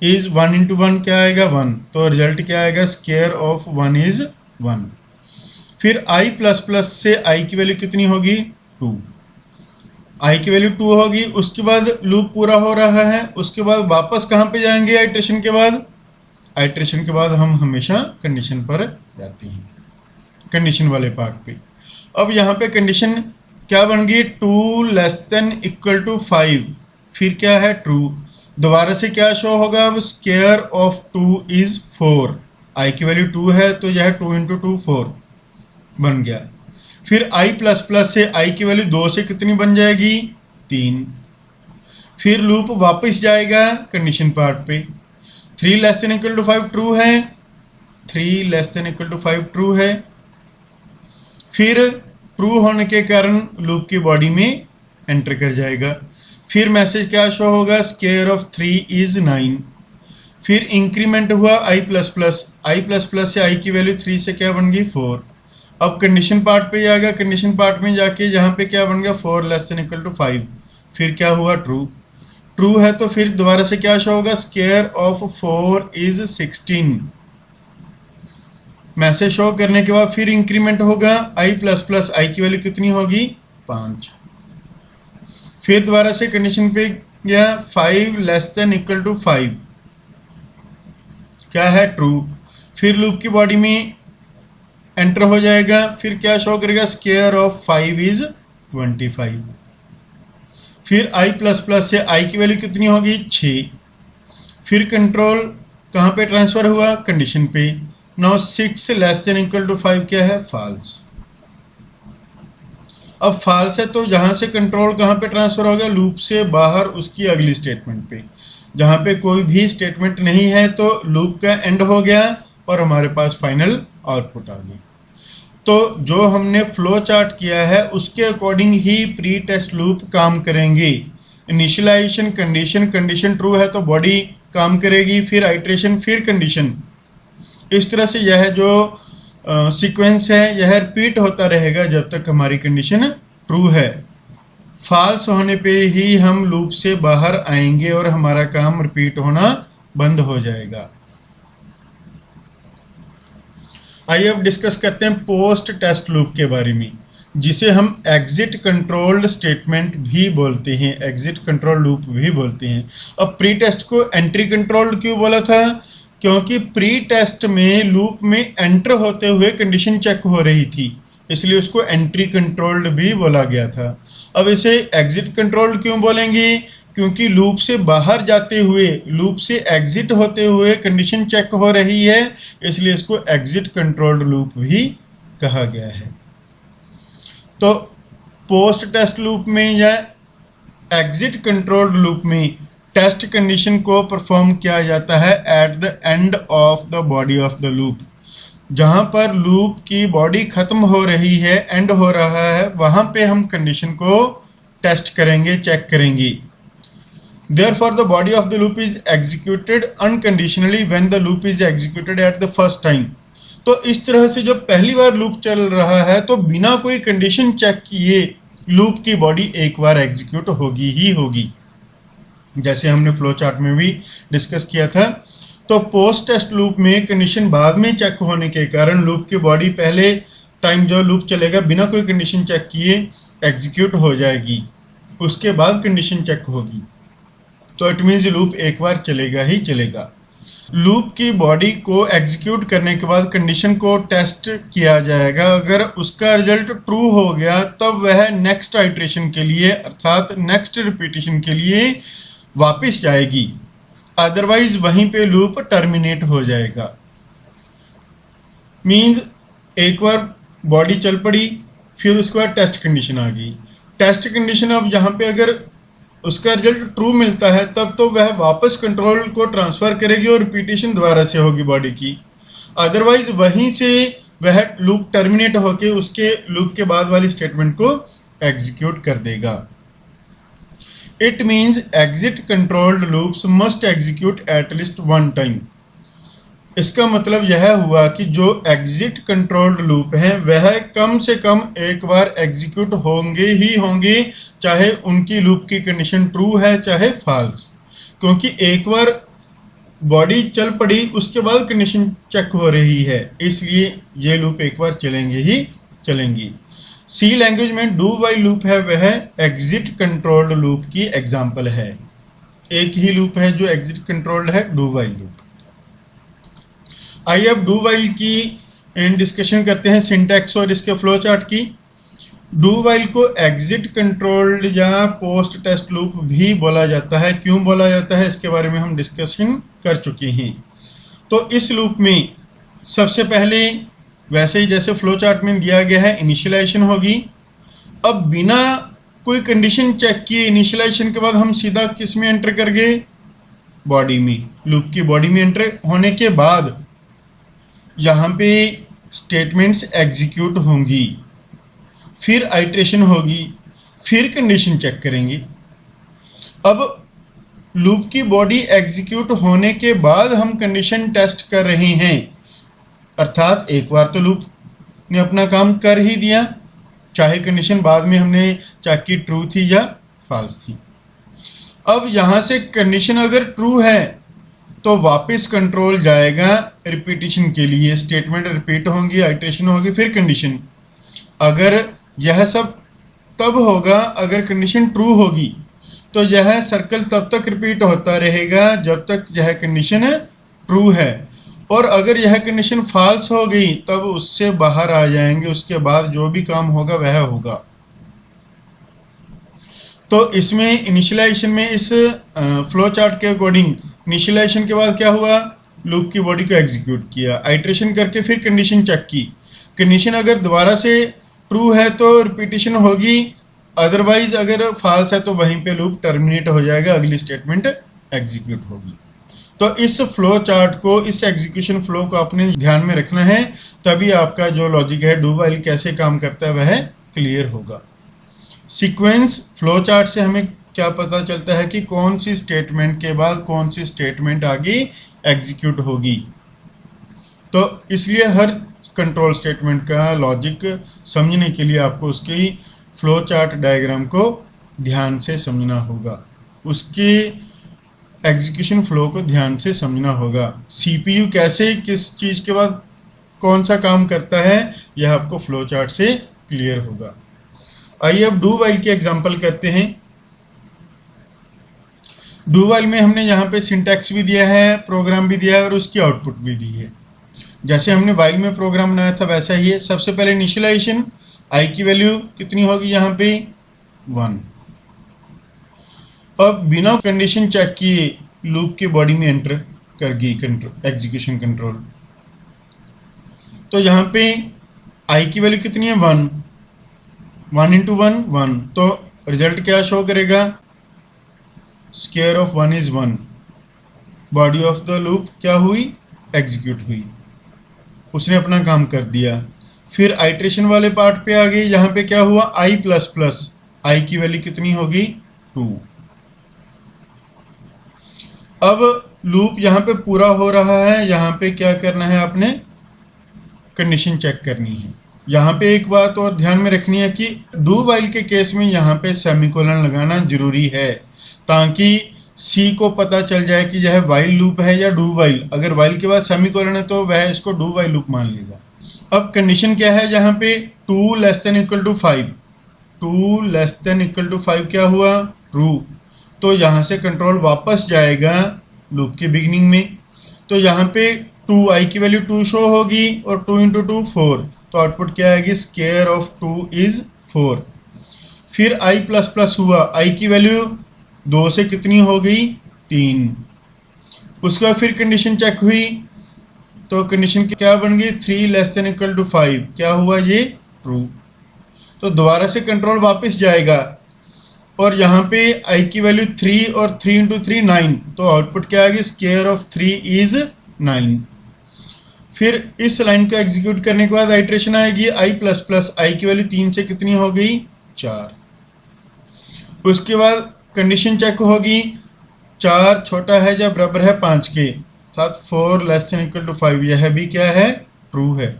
इज 1 इंटू 1 क्या आएगा, 1। तो रिजल्ट क्या आएगा, स्केयर ऑफ 1 इज 1। फिर आई प्लस प्लस से आई की वैल्यू कितनी होगी, 2। आई की वैल्यू 2 होगी। उसके बाद लूप पूरा हो रहा है। उसके बाद वापस कहाँ पे जाएंगे, आइट्रेशन के बाद। आइट्रेशन के बाद हम हमेशा कंडीशन पर जाते हैं, कंडीशन वाले पार्ट पे। अब यहाँ पे कंडीशन क्या बन गई, 2 लेस देन इक्वल टू 5, फिर क्या है, ट्रू। दोबारा से क्या शो होगा, अब स्केयर ऑफ 2 इज 4। आई की वैल्यू 2 है तो यह 2 इंटू 2 4 बन गया। फिर आई प्लस प्लस से आई की वैल्यू 2 से कितनी बन जाएगी, 3। फिर लूप वापस जाएगा कंडीशन पार्ट पे। 3 less than equal to 5 true है, 3 less than equal to 5 true है। फिर ट्रू होने के कारण लूप की बॉडी में एंटर कर जाएगा। फिर मैसेज क्या शो होगा, स्केयर ऑफ 3 इज 9। फिर इंक्रीमेंट हुआ आई प्लस प्लस से आई की वैल्यू 3 से क्या बन गई, 4। अब कंडीशन पार्ट पे जाएगा। कंडीशन पार्ट में जाके जहाँ पे क्या बन गया, 4 लेस देन इक्वल टू 5। फिर क्या हुआ, ट्रू है तो फिर दोबारा से क्या शो होगा, square of 4 is 16। Message show करने के बाद फिर इंक्रीमेंट होगा आई प्लस प्लस, आई की वैल्यू कितनी होगी, 5। फिर दोबारा से कंडीशन पे गया, 5 लेस देन इक्वल टू 5 क्या है, ट्रू। फिर लूप की बॉडी में एंटर हो जाएगा। फिर क्या शो करेगा, स्केयर ऑफ 5 इज 25। फिर आई प्लस प्लस से आई की वैल्यू कितनी होगी, 6। फिर कंट्रोल कहाँ पे ट्रांसफर हुआ, कंडीशन पे। Now 6 less than equal to 5 क्या है, फॉल्स। अब फॉल्स है तो जहां से कंट्रोल कहाँ पे ट्रांसफर हो गया, लूप से बाहर उसकी अगली स्टेटमेंट पे। जहाँ पे कोई भी स्टेटमेंट नहीं है तो लूप का एंड हो गया और हमारे पास फाइनल आउटपुट आ गई। तो जो हमने फ्लो चार्ट किया है उसके अकॉर्डिंग ही प्री टेस्ट लूप काम करेंगे। इनिशियलाइजेशन कंडीशन, कंडीशन ट्रू है तो बॉडी काम करेगी, फिर आइट्रेशन, फिर कंडीशन। इस तरह से यह जो सीक्वेंस है यह रिपीट होता रहेगा जब तक हमारी कंडीशन ट्रू है। फॉल्स होने पे ही हम लूप से बाहर आएंगे और हमारा काम रिपीट होना बंद हो जाएगा। आइए अब डिस्कस करते हैं पोस्ट टेस्ट लूप के बारे में, जिसे हम एग्जिट कंट्रोल्ड स्टेटमेंट भी बोलते हैं, एग्जिट कंट्रोल लूप भी बोलते हैं। अब प्री टेस्ट को एंट्री कंट्रोल्ड क्यों बोला था? क्योंकि प्री टेस्ट में लूप में एंटर होते हुए कंडीशन चेक हो रही थी, इसलिए उसको एंट्री कंट्रोल्ड भी बोला गया था। अब इसे एग्जिट कंट्रोल्ड क्यों बोलेंगे? क्योंकि लूप से बाहर जाते हुए, लूप से एग्जिट होते हुए कंडीशन चेक हो रही है, इसलिए इसको एग्जिट कंट्रोल्ड लूप भी कहा गया है। तो पोस्ट टेस्ट लूप में या एग्जिट कंट्रोल्ड लूप में टेस्ट कंडीशन को परफॉर्म किया जाता है at the end of the body of the loop. जहां पर लूप की बॉडी खत्म हो रही है, एंड हो रहा है, वहां पे हम कंडीशन को टेस्ट करेंगे, चेक करेंगे। Therefore, the body of the loop is executed unconditionally when the loop is executed at the first time. तो इस तरह से जो पहली बार लूप चल रहा है तो बिना कोई कंडीशन चेक किए लूप की बॉडी एक बार एग्जीक्यूट होगी ही होगी, जैसे हमने फ्लो चार्ट में भी डिस्कस किया था। तो पोस्ट टेस्ट लूप में कंडीशन बाद में चेक होने के कारण लूप की बॉडी पहले टाइम जो लूप चलेगा बिना कोई कंडीशन चेक किए एग्जीक्यूट हो जाएगी, उसके बाद कंडीशन चेक होगी। तो इट मीन्स लूप एक बार चलेगा ही चलेगा। लूप की बॉडी को एग्जीक्यूट करने के बाद कंडीशन को टेस्ट किया जाएगा। अगर उसका रिजल्ट ट्रू हो गया तब वह नेक्स्ट आइट्रेशन के लिए अर्थात नेक्स्ट रिपीटिशन के लिए वापस जाएगी, अदरवाइज वहीं पे लूप टर्मिनेट हो जाएगा। मीन्स एक बार बॉडी चल पड़ी, फिर उसके बाद टेस्ट कंडीशन आ गई। टेस्ट कंडीशन अब यहाँ पे अगर उसका रिजल्ट ट्रू मिलता है तब तो वह वापस कंट्रोल को ट्रांसफर करेगी और रिपीटिशन दोबारा से होगी बॉडी की, अदरवाइज वहीं से वह लूप टर्मिनेट होके उसके लूप के बाद वाली स्टेटमेंट को एग्जीक्यूट कर देगा। It means exit controlled loops must execute at least one time. इसका मतलब यह हुआ कि जो एग्जिट कंट्रोल्ड लूप हैं वह कम से कम एक बार एग्जीक्यूट होंगे ही होंगे, चाहे उनकी लूप की कंडीशन ट्रू है चाहे फॉल्स, क्योंकि एक बार बॉडी चल पड़ी उसके बाद कंडीशन चेक हो रही है, इसलिए ये लूप एक बार चलेंगे ही चलेंगी। सी लैंग्वेज में डू वाइल लूप है वह एग्जिट कंट्रोल्ड लूप की एग्जाम्पल है। एक ही लूप है जो एग्जिट कंट्रोल्ड है, डू वाइल लूप। आइए अब डू वाइल की डिस्कशन करते हैं, सिंटैक्स और इसके फ्लो चार्ट की। डू वाइल को एग्जिट कंट्रोल्ड या पोस्ट टेस्ट लूप भी बोला जाता है। क्यों बोला जाता है इसके बारे में हम डिस्कशन कर चुके हैं। तो इस लूप में सबसे पहले वैसे ही जैसे फ्लो चार्ट में दिया गया है इनिशियलाइजेशन होगी। अब बिना कोई कंडीशन चेक किए इनिशियलाइजेशन के बाद हम सीधा किस में एंटर कर गए? बॉडी में। लूप की बॉडी में एंटर होने के बाद यहाँ पे स्टेटमेंट्स एग्जीक्यूट होंगी, फिर आइट्रेशन होगी, फिर कंडीशन चेक करेंगे। अब लूप की बॉडी एग्जीक्यूट होने के बाद हम कंडीशन टेस्ट कर रहे हैं, अर्थात एक बार तो लूप ने अपना काम कर ही दिया, चाहे कंडीशन बाद में हमने चेक की ट्रू थी या फॉल्स थी। अब यहाँ से कंडीशन अगर ट्रू है तो वापस कंट्रोल जाएगा रिपीटिशन के लिए, स्टेटमेंट रिपीट होंगी, आइट्रेशन होगी, फिर कंडीशन। अगर यह सब तब होगा अगर कंडीशन ट्रू होगी, तो यह सर्कल तब तक रिपीट होता रहेगा जब तक यह कंडीशन ट्रू है, और अगर यह कंडीशन फॉल्स हो गई तब उससे बाहर आ जाएंगे, उसके बाद जो भी काम होगा वह होगा। तो इसमें इनिशियलाइजेशन में इस फ्लो चार्ट के अकॉर्डिंग इनिशियलाइजेशन के बाद क्या हुआ? लूप की बॉडी को एग्जीक्यूट किया, आइट्रेशन करके फिर कंडीशन चेक की। कंडीशन अगर दोबारा से ट्रू है तो रिपीटिशन होगी, अदरवाइज अगर फॉल्स है तो वहीं पे लूप टर्मिनेट हो जाएगा, अगली स्टेटमेंट एग्जीक्यूट होगी। तो इस फ्लो चार्ट को, इस एग्जीक्यूशन फ्लो को अपने ध्यान में रखना है, तभी आपका जो लॉजिक है डू व्हाइल कैसे काम करता है वह क्लियर होगा। सीक्वेंस फ्लो चार्ट से हमें क्या पता चलता है कि कौन सी स्टेटमेंट के बाद कौन सी स्टेटमेंट आगे एग्जीक्यूट होगी। तो इसलिए हर कंट्रोल स्टेटमेंट का लॉजिक समझने के लिए आपको उसकी फ्लो चार्ट डायग्राम को ध्यान से समझना होगा, उसके एग्जीक्यूशन फ्लो को ध्यान से समझना होगा। सीपीयू कैसे किस चीज़ के बाद कौन सा काम करता है यह आपको फ्लो चार्ट से क्लियर होगा। आइए अब डू व्हाइल की एग्जांपल करते हैं। डू व्हाइल में हमने यहाँ पे सिंटैक्स भी दिया है, प्रोग्राम भी दिया है और उसकी आउटपुट भी दी है। जैसे हमने व्हाइल में प्रोग्राम बनाया था वैसा ही है। सबसे पहले इनिशियलाइजेशन, आई की वैल्यू कितनी होगी यहाँ पे 1। अब बिना कंडीशन चेक किए लूप के बॉडी में एंटर कर गई एग्जीक्यूशन कंट्रोल। तो यहाँ पे आई की वैल्यू कितनी है 1, 1 इंटू 1 1, तो रिजल्ट क्या शो करेगा, square of 1 is 1। Body of the loop क्या हुई, एग्जीक्यूट हुई, उसने अपना काम कर दिया। फिर आइट्रेशन वाले पार्ट पे आ गई, यहाँ पे क्या हुआ आई प्लस प्लस, आई की वैल्यू कितनी होगी 2। अब लूप यहाँ पे पूरा हो रहा है, यहाँ पे क्या करना है, आपने कंडीशन चेक करनी है। यहाँ पे एक बात और ध्यान में रखनी है कि डू व्हाइल के केस में यहाँ पे सेमीकोलन लगाना जरूरी है, ताकि सी को पता चल जाए कि यह व्हाइल लूप है या डू व्हाइल। अगर व्हाइल के बाद सेमीकोलन है तो वह इसको डू व्हाइल लूप मान लेगा। अब कंडीशन क्या है, यहाँ पे 2 less than equal to 5, 2 less than equal to 5 क्या हुआ, ट्रू। तो यहाँ से कंट्रोल वापस जाएगा लूप के बिगिनिंग में। तो यहाँ पे 2 आई की वैल्यू 2 शो होगी और 2 इंटू 2 4, तो आउटपुट क्या आएगी, स्क्वायर ऑफ 2 इज 4। फिर आई प्लस प्लस हुआ, आई की वैल्यू 2 से कितनी हो गई 3। उसके बाद फिर कंडीशन चेक हुई, तो कंडीशन क्या बन गई 3 लेस देन इक्वल टू 5, क्या हुआ ये ट्रू। तो दोबारा से कंट्रोल वापस जाएगा और यहाँ पे आई की वैल्यू 3 और 3 इंटू 3 9, तो आउटपुट क्या आएगी, स्क्वायर ऑफ 3 इज 9। फिर इस लाइन को एग्जीक्यूट करने के बाद आइट्रेशन आएगी, आई प्लस प्लस, आई की वैल्यू 3 से कितनी हो गई 4। उसके बाद कंडीशन चेक होगी, 4 छोटा है या बराबर है 5 के, साथ 4 लेस देन इक्वल टू 5, यह भी क्या है ट्रू है।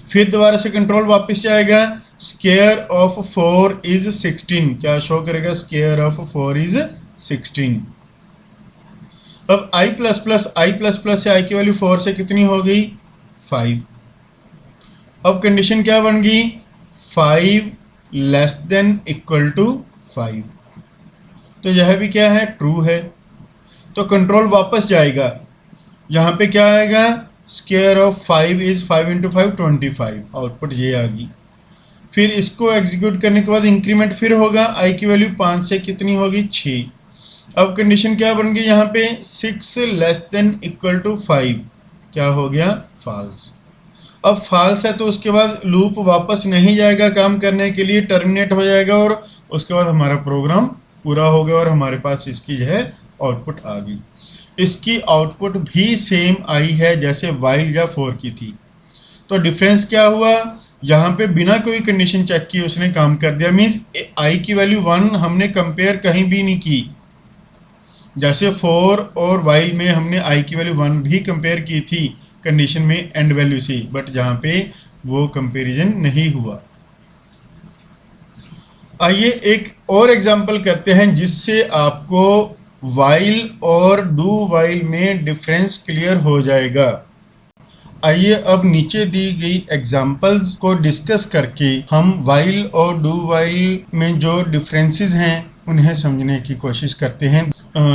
फिर दोबारा से कंट्रोल वापस जाएगा, स्क्वायर ऑफ 4 इज 16, क्या शो करेगा, स्क्वायर ऑफ 4 इज 16। अब आई प्लस प्लस से आई की वैल्यू 4 से कितनी हो गई 5। अब कंडीशन क्या बन गई, 5 लेस देन इक्वल टू 5, तो यह भी क्या है ट्रू है। तो कंट्रोल वापस जाएगा, यहाँ पे क्या आएगा, square of 5 is 5 into 5 25, output ये आ गई। फिर इसको एग्जीक्यूट करने के बाद इंक्रीमेंट फिर होगा, आई की वैल्यू 5 से कितनी होगी 6। अब कंडीशन क्या बन गई यहाँ पे, 6 लेस देन इक्वल टू 5, क्या हो गया फॉल्स। अब फॉल्स है तो उसके बाद लूप वापस नहीं जाएगा काम करने के लिए, टर्मिनेट हो जाएगा और उसके बाद हमारा प्रोग्राम पूरा हो गया और हमारे पास इसकी जो है आउटपुट आ गई। इसकी आउटपुट भी सेम आई है जैसे व्हाइल या फॉर की थी। तो डिफरेंस क्या हुआ, यहाँ पे बिना कोई कंडीशन चेक किए उसने काम कर दिया, मीन्स आई की वैल्यू 1 हमने कंपेयर कहीं भी नहीं की। जैसे फॉर और व्हाइल में हमने आई की वैल्यू 1 भी कंपेयर की थी कंडीशन में एंड वैल्यू से, बट जहाँ पे वो कंपेरिजन नहीं हुआ। आइए एक और एग्जांपल करते हैं जिससे आपको व्हाइल और डू व्हाइल में डिफरेंस क्लियर हो जाएगा। आइए अब नीचे दी गई एग्जांपल्स को डिस्कस करके हम व्हाइल और डू व्हाइल में जो डिफरेंसेस हैं उन्हें समझने की कोशिश करते हैं।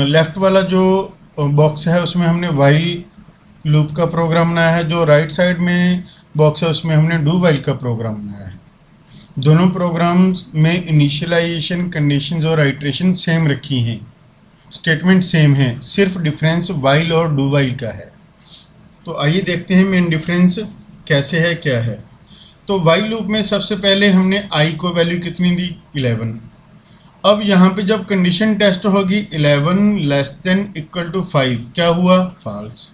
लेफ्ट वाला जो बॉक्स है उसमें हमने व्हाइल लूप का प्रोग्राम बनाया है, जो राइट साइड में बॉक्स है उसमें हमने डू व्हाइल का प्रोग्राम बनाया है। दोनों प्रोग्राम्स में इनिशियलाइजेशन, कंडीशंस और आइट्रेशन सेम रखी हैं, स्टेटमेंट सेम है, सिर्फ डिफरेंस व्हाइल और डू व्हाइल का है। तो आइए देखते हैं मेन डिफरेंस कैसे है, क्या है। तो व्हाइल लूप में सबसे पहले हमने आई को वैल्यू कितनी दी 11, अब यहाँ पे जब कंडीशन टेस्ट होगी 11 लेस देन इक्वल टू 5, क्या हुआ? फॉल्स।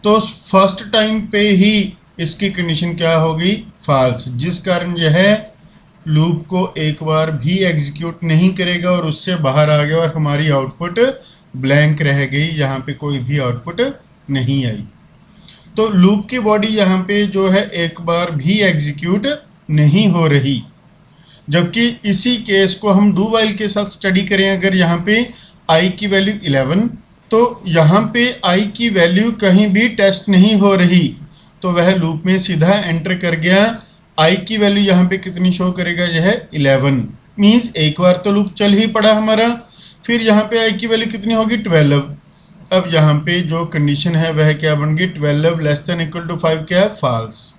तो फर्स्ट टाइम पे ही इसकी कंडीशन क्या होगी? फॉल्स, जिस कारण यह लूप को एक बार भी एग्जीक्यूट नहीं करेगा और उससे बाहर आ गया और हमारी आउटपुट ब्लैंक रह गई, यहाँ पे कोई भी आउटपुट नहीं आई। तो लूप की बॉडी यहाँ पे जो है एक बार भी एग्जीक्यूट नहीं हो रही। जबकि इसी केस को हम डू वाइल के साथ स्टडी करें, अगर यहाँ पे i की वैल्यू 11, तो यहाँ पे i की वैल्यू कहीं भी टेस्ट नहीं हो रही, तो वह लूप में सीधा एंटर कर गया। i की वैल्यू यहाँ पे कितनी शो करेगा? यह 11, मीन्स एक बार तो लूप चल ही पड़ा हमारा। फिर यहाँ पे i की वैल्यू कितनी होगी? 12। अब यहाँ पे जो कंडीशन है वह क्या बन गई? 12 लेस देन इक्वल टू 5 क्या है? फॉल्स।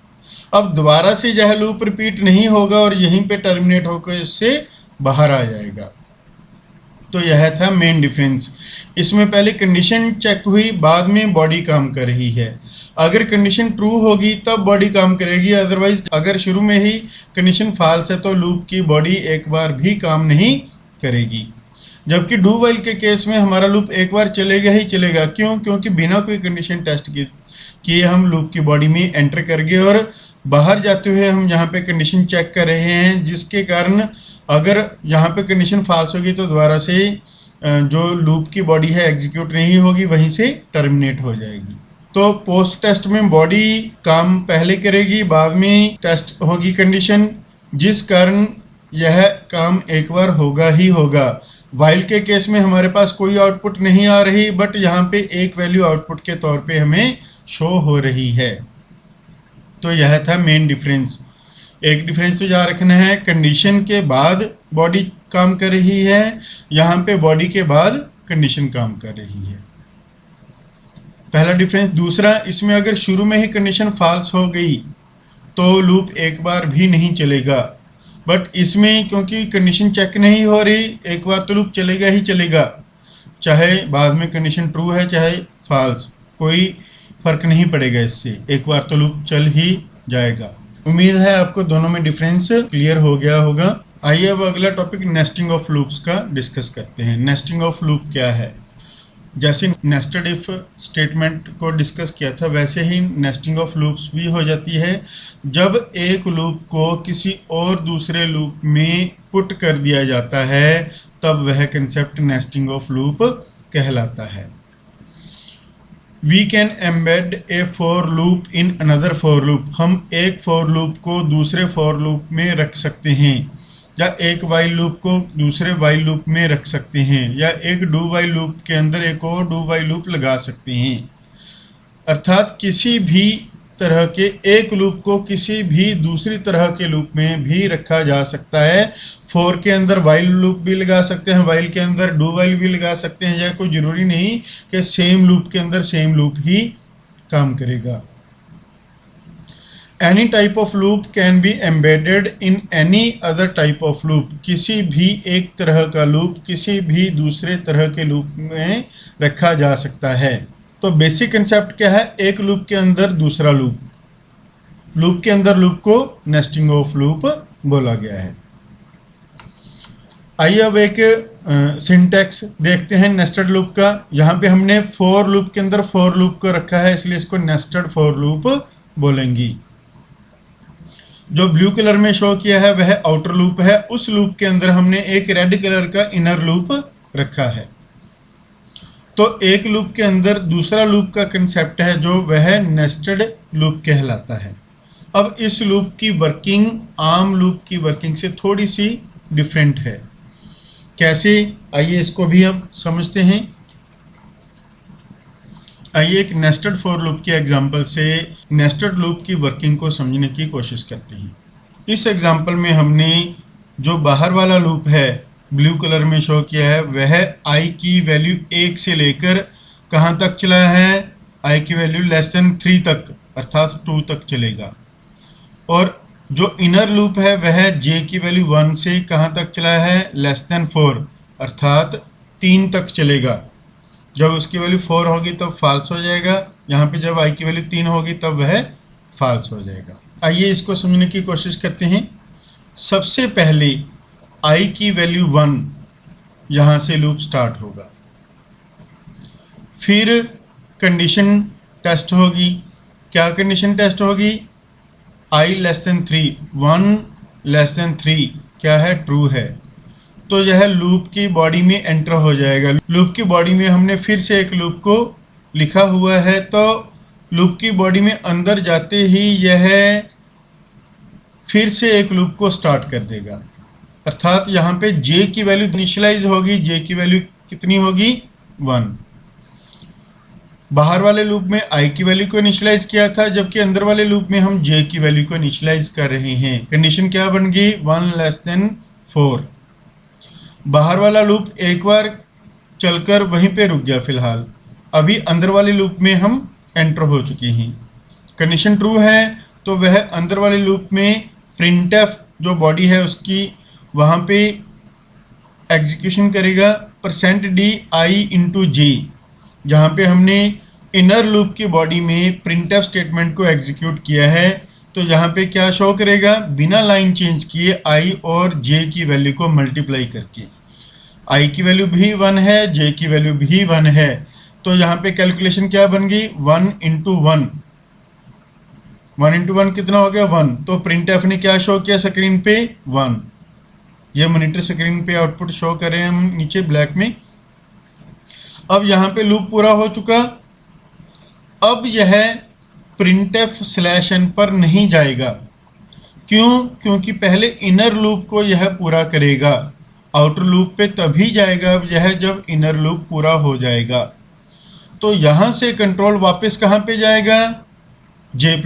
अब दोबारा से यह लूप रिपीट नहीं होगा और यहीं पे टर्मिनेट होकर इससे बाहर आ जाएगा। तो यह था मेन डिफरेंस। इसमें पहले कंडीशन चेक हुई, बाद में बॉडी काम कर रही है। अगर कंडीशन ट्रू होगी तब बॉडी काम करेगी, अदरवाइज अगर शुरू में ही कंडीशन फॉल्स है तो लूप की बॉडी एक बार भी काम नहीं करेगी। जबकि डू वाइल के केस में हमारा लूप एक बार चलेगा ही चलेगा। क्यों? क्योंकि बिना कोई कंडीशन टेस्ट किए हम लूप की बॉडी में एंटर कर गए और बाहर जाते हुए हम यहाँ पे कंडीशन चेक कर रहे हैं, जिसके कारण अगर यहाँ पे कंडीशन फॉल्स होगी तो दोबारा से जो लूप की बॉडी है एग्जीक्यूट नहीं होगी, वहीं से टर्मिनेट हो जाएगी। तो पोस्ट टेस्ट में बॉडी काम पहले करेगी, बाद में टेस्ट होगी कंडीशन, जिस कारण यह काम एक बार होगा ही होगा। वाइल के केस में हमारे पास कोई आउटपुट नहीं आ रही, बट यहाँ पे एक वैल्यू आउटपुट के तौर पे हमें शो हो रही है। तो यह था मेन डिफरेंस। एक डिफरेंस तो याद रखना है, कंडीशन के बाद बॉडी काम कर रही है, यहाँ पे बॉडी के बाद कंडीशन काम कर रही है, पहला डिफरेंस। दूसरा, इसमें अगर शुरू में ही कंडीशन फॉल्स हो गई तो लूप एक बार भी नहीं चलेगा, बट इसमें क्योंकि कंडीशन चेक नहीं हो रही, एक बार तो लूप चलेगा ही चलेगा, चाहे बाद में कंडीशन ट्रू है चाहे फॉल्स, कोई फर्क नहीं पड़ेगा इससे, एक बार तो लूप चल ही जाएगा। उम्मीद है आपको दोनों में डिफरेंस क्लियर हो गया होगा। आइए अब अगला टॉपिक नेस्टिंग ऑफ लूप्स का डिस्कस करते हैं। नेस्टिंग ऑफ लूप क्या है? जैसे नेस्टेड इफ स्टेटमेंट को डिस्कस किया था, वैसे ही नेस्टिंग ऑफ लूप्स भी हो जाती है जब एक लूप को किसी और दूसरे लूप में पुट कर दिया जाता है, तब वह कंसेप्ट नेस्टिंग ऑफ लूप कहलाता है। We can embed a for loop in another for loop। हम एक for loop को दूसरे for loop में रख सकते हैं, या एक while loop को दूसरे while loop में रख सकते हैं, या एक do while loop के अंदर एक और do while loop लगा सकते हैं। अर्थात किसी भी तरह के एक लूप को किसी भी दूसरी तरह के लूप में भी रखा जा सकता है। फॉर के अंदर वाइल लूप भी लगा सकते हैं, वाइल के अंदर डू वाइल भी लगा सकते हैं, या कोई ज़रूरी नहीं कि सेम लूप के अंदर सेम लूप ही काम करेगा। Any type of loop can be embedded in any other type of loop. किसी भी एक तरह का लूप किसी भी दूसरे तरह के लूप में रखा जा सकता है। तो बेसिक कंसेप्ट क्या है? एक लूप के अंदर दूसरा लूप, लूप के अंदर लूप को नेस्टिंग ऑफ लूप बोला गया है। आइए अब एक सिंटैक्स देखते हैं नेस्टेड लूप का। यहाँ पे हमने फॉर लूप के अंदर फॉर लूप को रखा है, इसलिए इसको नेस्टेड फॉर लूप बोलेंगी। जो ब्लू कलर में शो किया है वह आउटर लूप है, उस लूप के अंदर हमने एक रेड कलर का इनर लूप रखा है। तो एक लूप के अंदर दूसरा लूप का कंसेप्ट है जो वह नेस्टेड लूप कहलाता है। अब इस लूप की वर्किंग आम लूप की वर्किंग से थोड़ी सी डिफरेंट है। कैसे? आइए इसको भी अब समझते हैं। आइए एक नेस्टेड फॉर लूप के एग्जांपल से नेस्टेड लूप की वर्किंग को समझने की कोशिश करते हैं। इस एग्जांपल में हमने जो बाहर वाला लूप है ब्लू कलर में शो किया है, वह i की वैल्यू 1 से लेकर कहाँ तक चला है? i की वैल्यू लेस देन 3 तक, अर्थात 2 तक चलेगा। और जो इनर लूप है वह j की वैल्यू 1 से कहाँ तक चला है? लेस देन 4, अर्थात 3 तक चलेगा। जब उसकी वैल्यू 4 होगी तब फॉल्स हो जाएगा, यहाँ पे जब i की वैल्यू 3 होगी तब वह फॉल्स हो जाएगा। आइए इसको समझने की कोशिश करते हैं। सबसे पहले i की वैल्यू 1 यहाँ से लूप स्टार्ट होगा। फिर कंडीशन टेस्ट होगी। क्या कंडीशन टेस्ट होगी? i less than 3, 1 less then 3 क्या है? ट्रू है। तो यह लूप की बॉडी में एंटर हो जाएगा। लूप की बॉडी में हमने फिर से एक लूप को लिखा हुआ है, तो लूप की बॉडी में अंदर जाते ही यह फिर से एक लूप को स्टार्ट कर देगा। अर्थात यहाँ पे j की वैल्यू इनिशियलाइज होगी। j की वैल्यू कितनी होगी? 1। बाहर वाले लूप में i की वैल्यू को इनिशियलाइज किया था, जबकि अंदर वाले लूप में हम j की वैल्यू को इनिशियलाइज कर रहे हैं। कंडीशन क्या बन गई? 1 लेस देन 4। बाहर वाला लूप एक बार चलकर वहीं पे रुक गया फिलहाल। अभी अंदर वाले लूप में हम एंटर हो चुके हैं। कंडीशन ट्रू है तो वह अंदर वाले लूप में printf जो बॉडी है उसकी वहाँ पे एग्जीक्यूशन करेगा %di इंटू जे, जहाँ पे हमने इनर लूप की बॉडी में printf स्टेटमेंट को एग्जीक्यूट किया है। तो यहाँ पे क्या शो करेगा? बिना लाइन चेंज किए i और j की वैल्यू को मल्टीप्लाई करके। i की वैल्यू भी 1 है, j की वैल्यू भी 1 है। तो यहाँ पे कैलकुलेशन क्या बन गई? 1 इंटू 1। 1 इंटू 1 कितना हो गया? 1। तो printf ने क्या शो किया स्क्रीन पे? 1। ये मॉनिटर स्क्रीन पे आउटपुट शो कर रहे हैं हम नीचे ब्लैक में। अब यहाँ पे लूप पूरा हो चुका। अब यह printf/n पर नहीं जाएगा। क्यों? क्योंकि पहले इनर लूप को यह पूरा करेगा। आउटर लूप पे तभी जाएगा अब यह जब इनर लूप पूरा हो जाएगा। तो यहाँ से कंट्रोल वापस कहाँ पे जाएगा? j++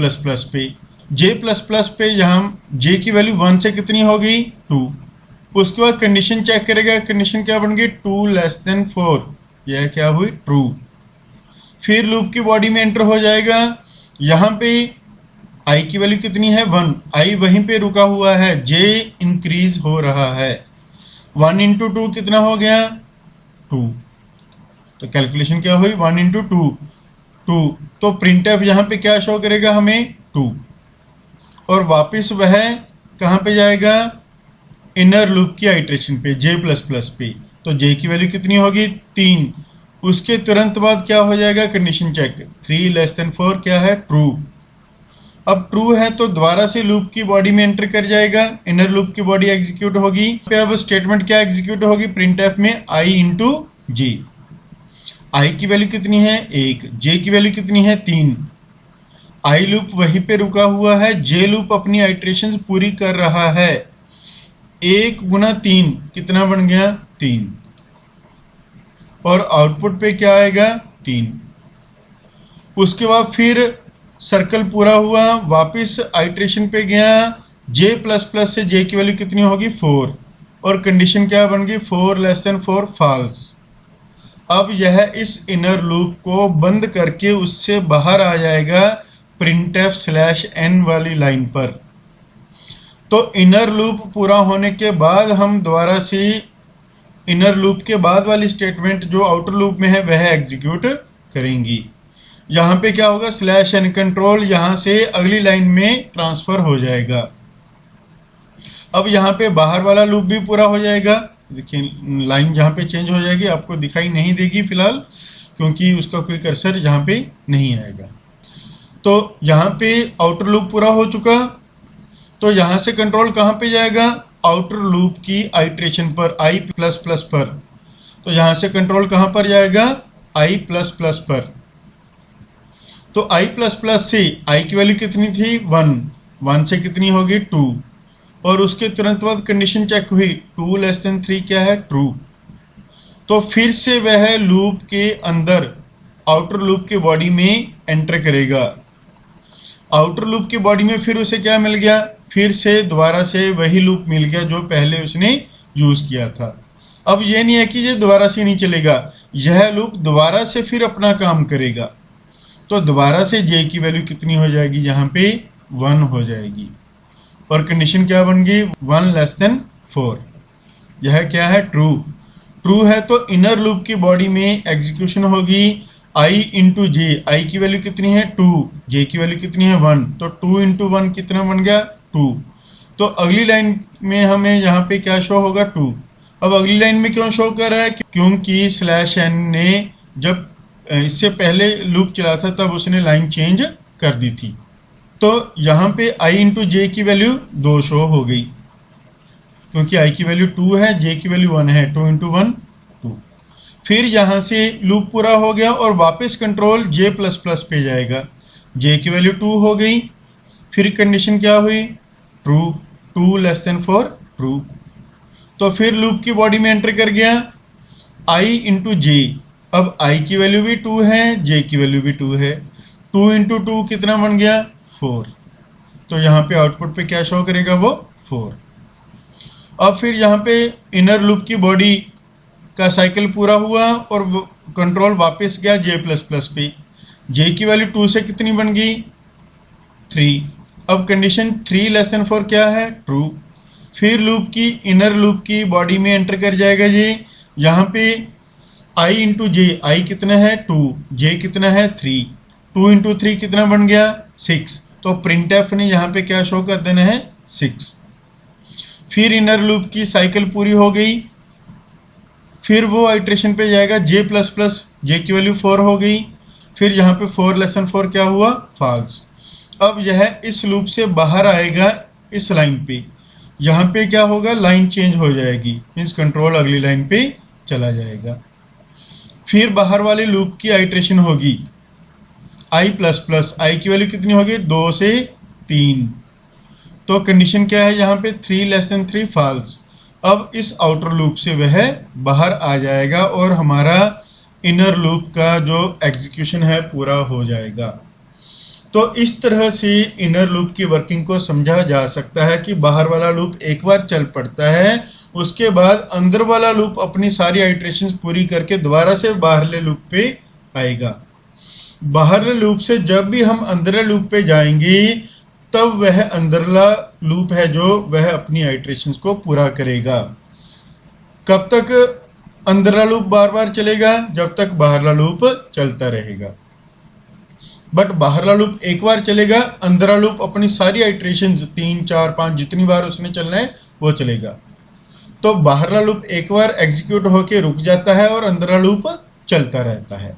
पे। j++ पे यहाँ j की वैल्यू 1 से कितनी हो गई? 2। उसके बाद कंडीशन चेक करेगा। कंडीशन क्या बन गई? 2 लेस देन 4। यह क्या हुई? ट्रू। फिर लूप की बॉडी में एंटर हो जाएगा। यहाँ पे i की वैल्यू कितनी है? 1। i वहीं पे रुका हुआ है, j इंक्रीज हो रहा है। 1 इंटू 2 कितना हो गया? 2। तो कैलकुलेशन क्या हुई? 1 इंटू 2 2। तो printf यहाँ पे क्या शो करेगा हमें? 2। और वापस वह कहाँ पे जाएगा? इनर लूप की आइट्रेशन पे, j++ पे। तो j की वैल्यू कितनी होगी? 3। उसके तुरंत बाद क्या हो जाएगा? Condition check. 3 लेस देन 4 क्या है? ट्रू। अब ट्रू है तो दोबारा से लूप की बॉडी में एंटर कर जाएगा। इनर लूप की बॉडी एग्जीक्यूट होगी। पे अब स्टेटमेंट क्या एग्जीक्यूट होगी? printf में i इंटू j। i की वैल्यू कितनी है? 1। j की वैल्यू कितनी है? 3। i लूप वहीं पे रुका हुआ है, j लूप अपनी आइट्रेशन पूरी कर रहा है। 1 गुना 3 कितना बन गया? 3। और आउटपुट पे क्या आएगा? 3। उसके बाद फिर सर्कल पूरा हुआ, वापस आइट्रेशन पे गया। j++ से j की वैल्यू कितनी होगी? 4। और कंडीशन क्या बन गई? 4 लेस देन 4 फॉल्स। अब यह इस इनर लूप को बंद करके उससे बाहर आ जाएगा printf/n वाली लाइन पर। तो इनर लूप पूरा होने के बाद हम दोबारा से इनर लूप के बाद वाली स्टेटमेंट जो आउटर लूप में है वह एग्जीक्यूट करेंगी। यहाँ पे क्या होगा? /n कंट्रोल यहाँ से अगली लाइन में ट्रांसफर हो जाएगा। अब यहाँ पे बाहर वाला लूप भी पूरा हो जाएगा। देखिए लाइन जहाँ पे चेंज हो जाएगी, आपको दिखाई नहीं देगी फिलहाल, क्योंकि उसका कोई कर्सर यहाँ पे नहीं आएगा। तो यहाँ पे आउटर लूप पूरा हो चुका। तो यहाँ से कंट्रोल कहाँ पे जाएगा? आउटर लूप की आइट्रेशन पर, i++ पर। तो यहाँ से कंट्रोल कहाँ पर जाएगा? i++ पर। तो i++ से i की वैल्यू कितनी थी? 1। 1 से कितनी होगी? 2। और उसके तुरंत बाद कंडीशन चेक हुई, 2 लेस देन 3 क्या है? ट्रू। तो फिर से वह लूप के अंदर आउटर लूप की बॉडी में एंटर करेगा। आउटर लूप की बॉडी में फिर उसे क्या मिल गया? फिर से दोबारा से वही लूप मिल गया जो पहले उसने यूज़ किया था। अब ये नहीं है कि ये दोबारा से नहीं चलेगा, यह लूप दोबारा से फिर अपना काम करेगा। तो दोबारा से j की वैल्यू कितनी हो जाएगी? यहाँ पे 1 हो जाएगी। और कंडीशन क्या बन गई? 1 लेस देन 4। यह क्या है? ट्रू। ट्रू है तो इनर लूप की बॉडी में एग्जीक्यूशन होगी i इंटू j। i की वैल्यू कितनी है? 2। j की वैल्यू कितनी है? 1। तो 2 इंटू 1 कितना बन गया? 2। तो अगली लाइन में हमें यहाँ पे क्या शो होगा? 2। अब अगली लाइन में क्यों शो कर रहा है, क्योंकि स्लैश एन ने जब इससे पहले लूप चला था तब उसने लाइन चेंज कर दी थी। तो यहाँ पे i इंटू जे की वैल्यू 2 शो हो गई, क्योंकि i की वैल्यू 2 है, j की वैल्यू 1 है, 2 इंटू 1 2। फिर यहाँ से लूप पूरा हो गया और वापस कंट्रोल j प्लस प्लस पे जाएगा, j की वैल्यू 2 हो गई। फिर कंडीशन क्या हुई, ट्रू, 2 लेस देन 4 ट्रू। तो फिर लूप की बॉडी में एंटर कर गया i इंटू जे। अब i की वैल्यू भी 2 है, j की वैल्यू भी 2 है, 2 इंटू 2 कितना बन गया 4। तो यहाँ पे आउटपुट पे क्या शो करेगा, वो 4। अब फिर यहाँ पे इनर लूप की बॉडी का साइकिल पूरा हुआ और कंट्रोल वापस गया j प्लस प्लस पे, j की वैल्यू 2 से कितनी बन गई 3। अब कंडीशन 3 लेस देन 4 क्या है, ट्रू। फिर लूप की इनर लूप की बॉडी में एंटर कर जाएगा ये, यहाँ पे i इंटू जे, आई कितना है 2, j कितना है 3, 2 इंटू 3 कितना बन गया 6। तो प्रिंट एफ ने यहाँ पे क्या शो कर देना है 6। फिर इनर लूप की साइकिल पूरी हो गई, फिर वो आइट्रेशन पे जाएगा j प्लस प्लस, जे की वैल्यू 4 हो गई। फिर यहाँ पे 4 लेस देन 4 क्या हुआ, फॉल्स। अब यह इस लूप से बाहर आएगा इस लाइन पे, यहाँ पे क्या होगा, लाइन चेंज हो जाएगी, मीन्स कंट्रोल अगली लाइन पे चला जाएगा। फिर बाहर वाले लूप की आइट्रेशन होगी i प्लस प्लस, आई की वैल्यू कितनी होगी 2 से 3। तो कंडीशन क्या है यहाँ पे 3 लेस देन 3 फॉल्स। अब इस आउटर लूप से वह बाहर आ जाएगा और हमारा इनर लूप का जो एग्जीक्यूशन है पूरा हो जाएगा। तो इस तरह से इनर लूप की वर्किंग को समझा जा सकता है कि बाहर वाला लूप एक बार चल पड़ता है, उसके बाद अंदर वाला लूप अपनी सारी आइट्रेशंस पूरी करके दोबारा से बाहरले लूप पे आएगा। बाहरले लूप से जब भी हम अंदर लूप पे जाएंगे तब वह अंदरला लूप है जो वह अपनी आइट्रेशंस को पूरा करेगा। कब तक अंदरला लूप बार बार चलेगा, जब तक बाहरला लूप चलता रहेगा। बट बाहरला लूप एक बार चलेगा, अंदरला लूप अपनी सारी आइट्रेशंस 3 4 5 जितनी बार उसने चलना है वो चलेगा। तो बाहरला लूप एक बार एग्जीक्यूट होके रुक जाता है और अंदरला लूप चलता रहता है।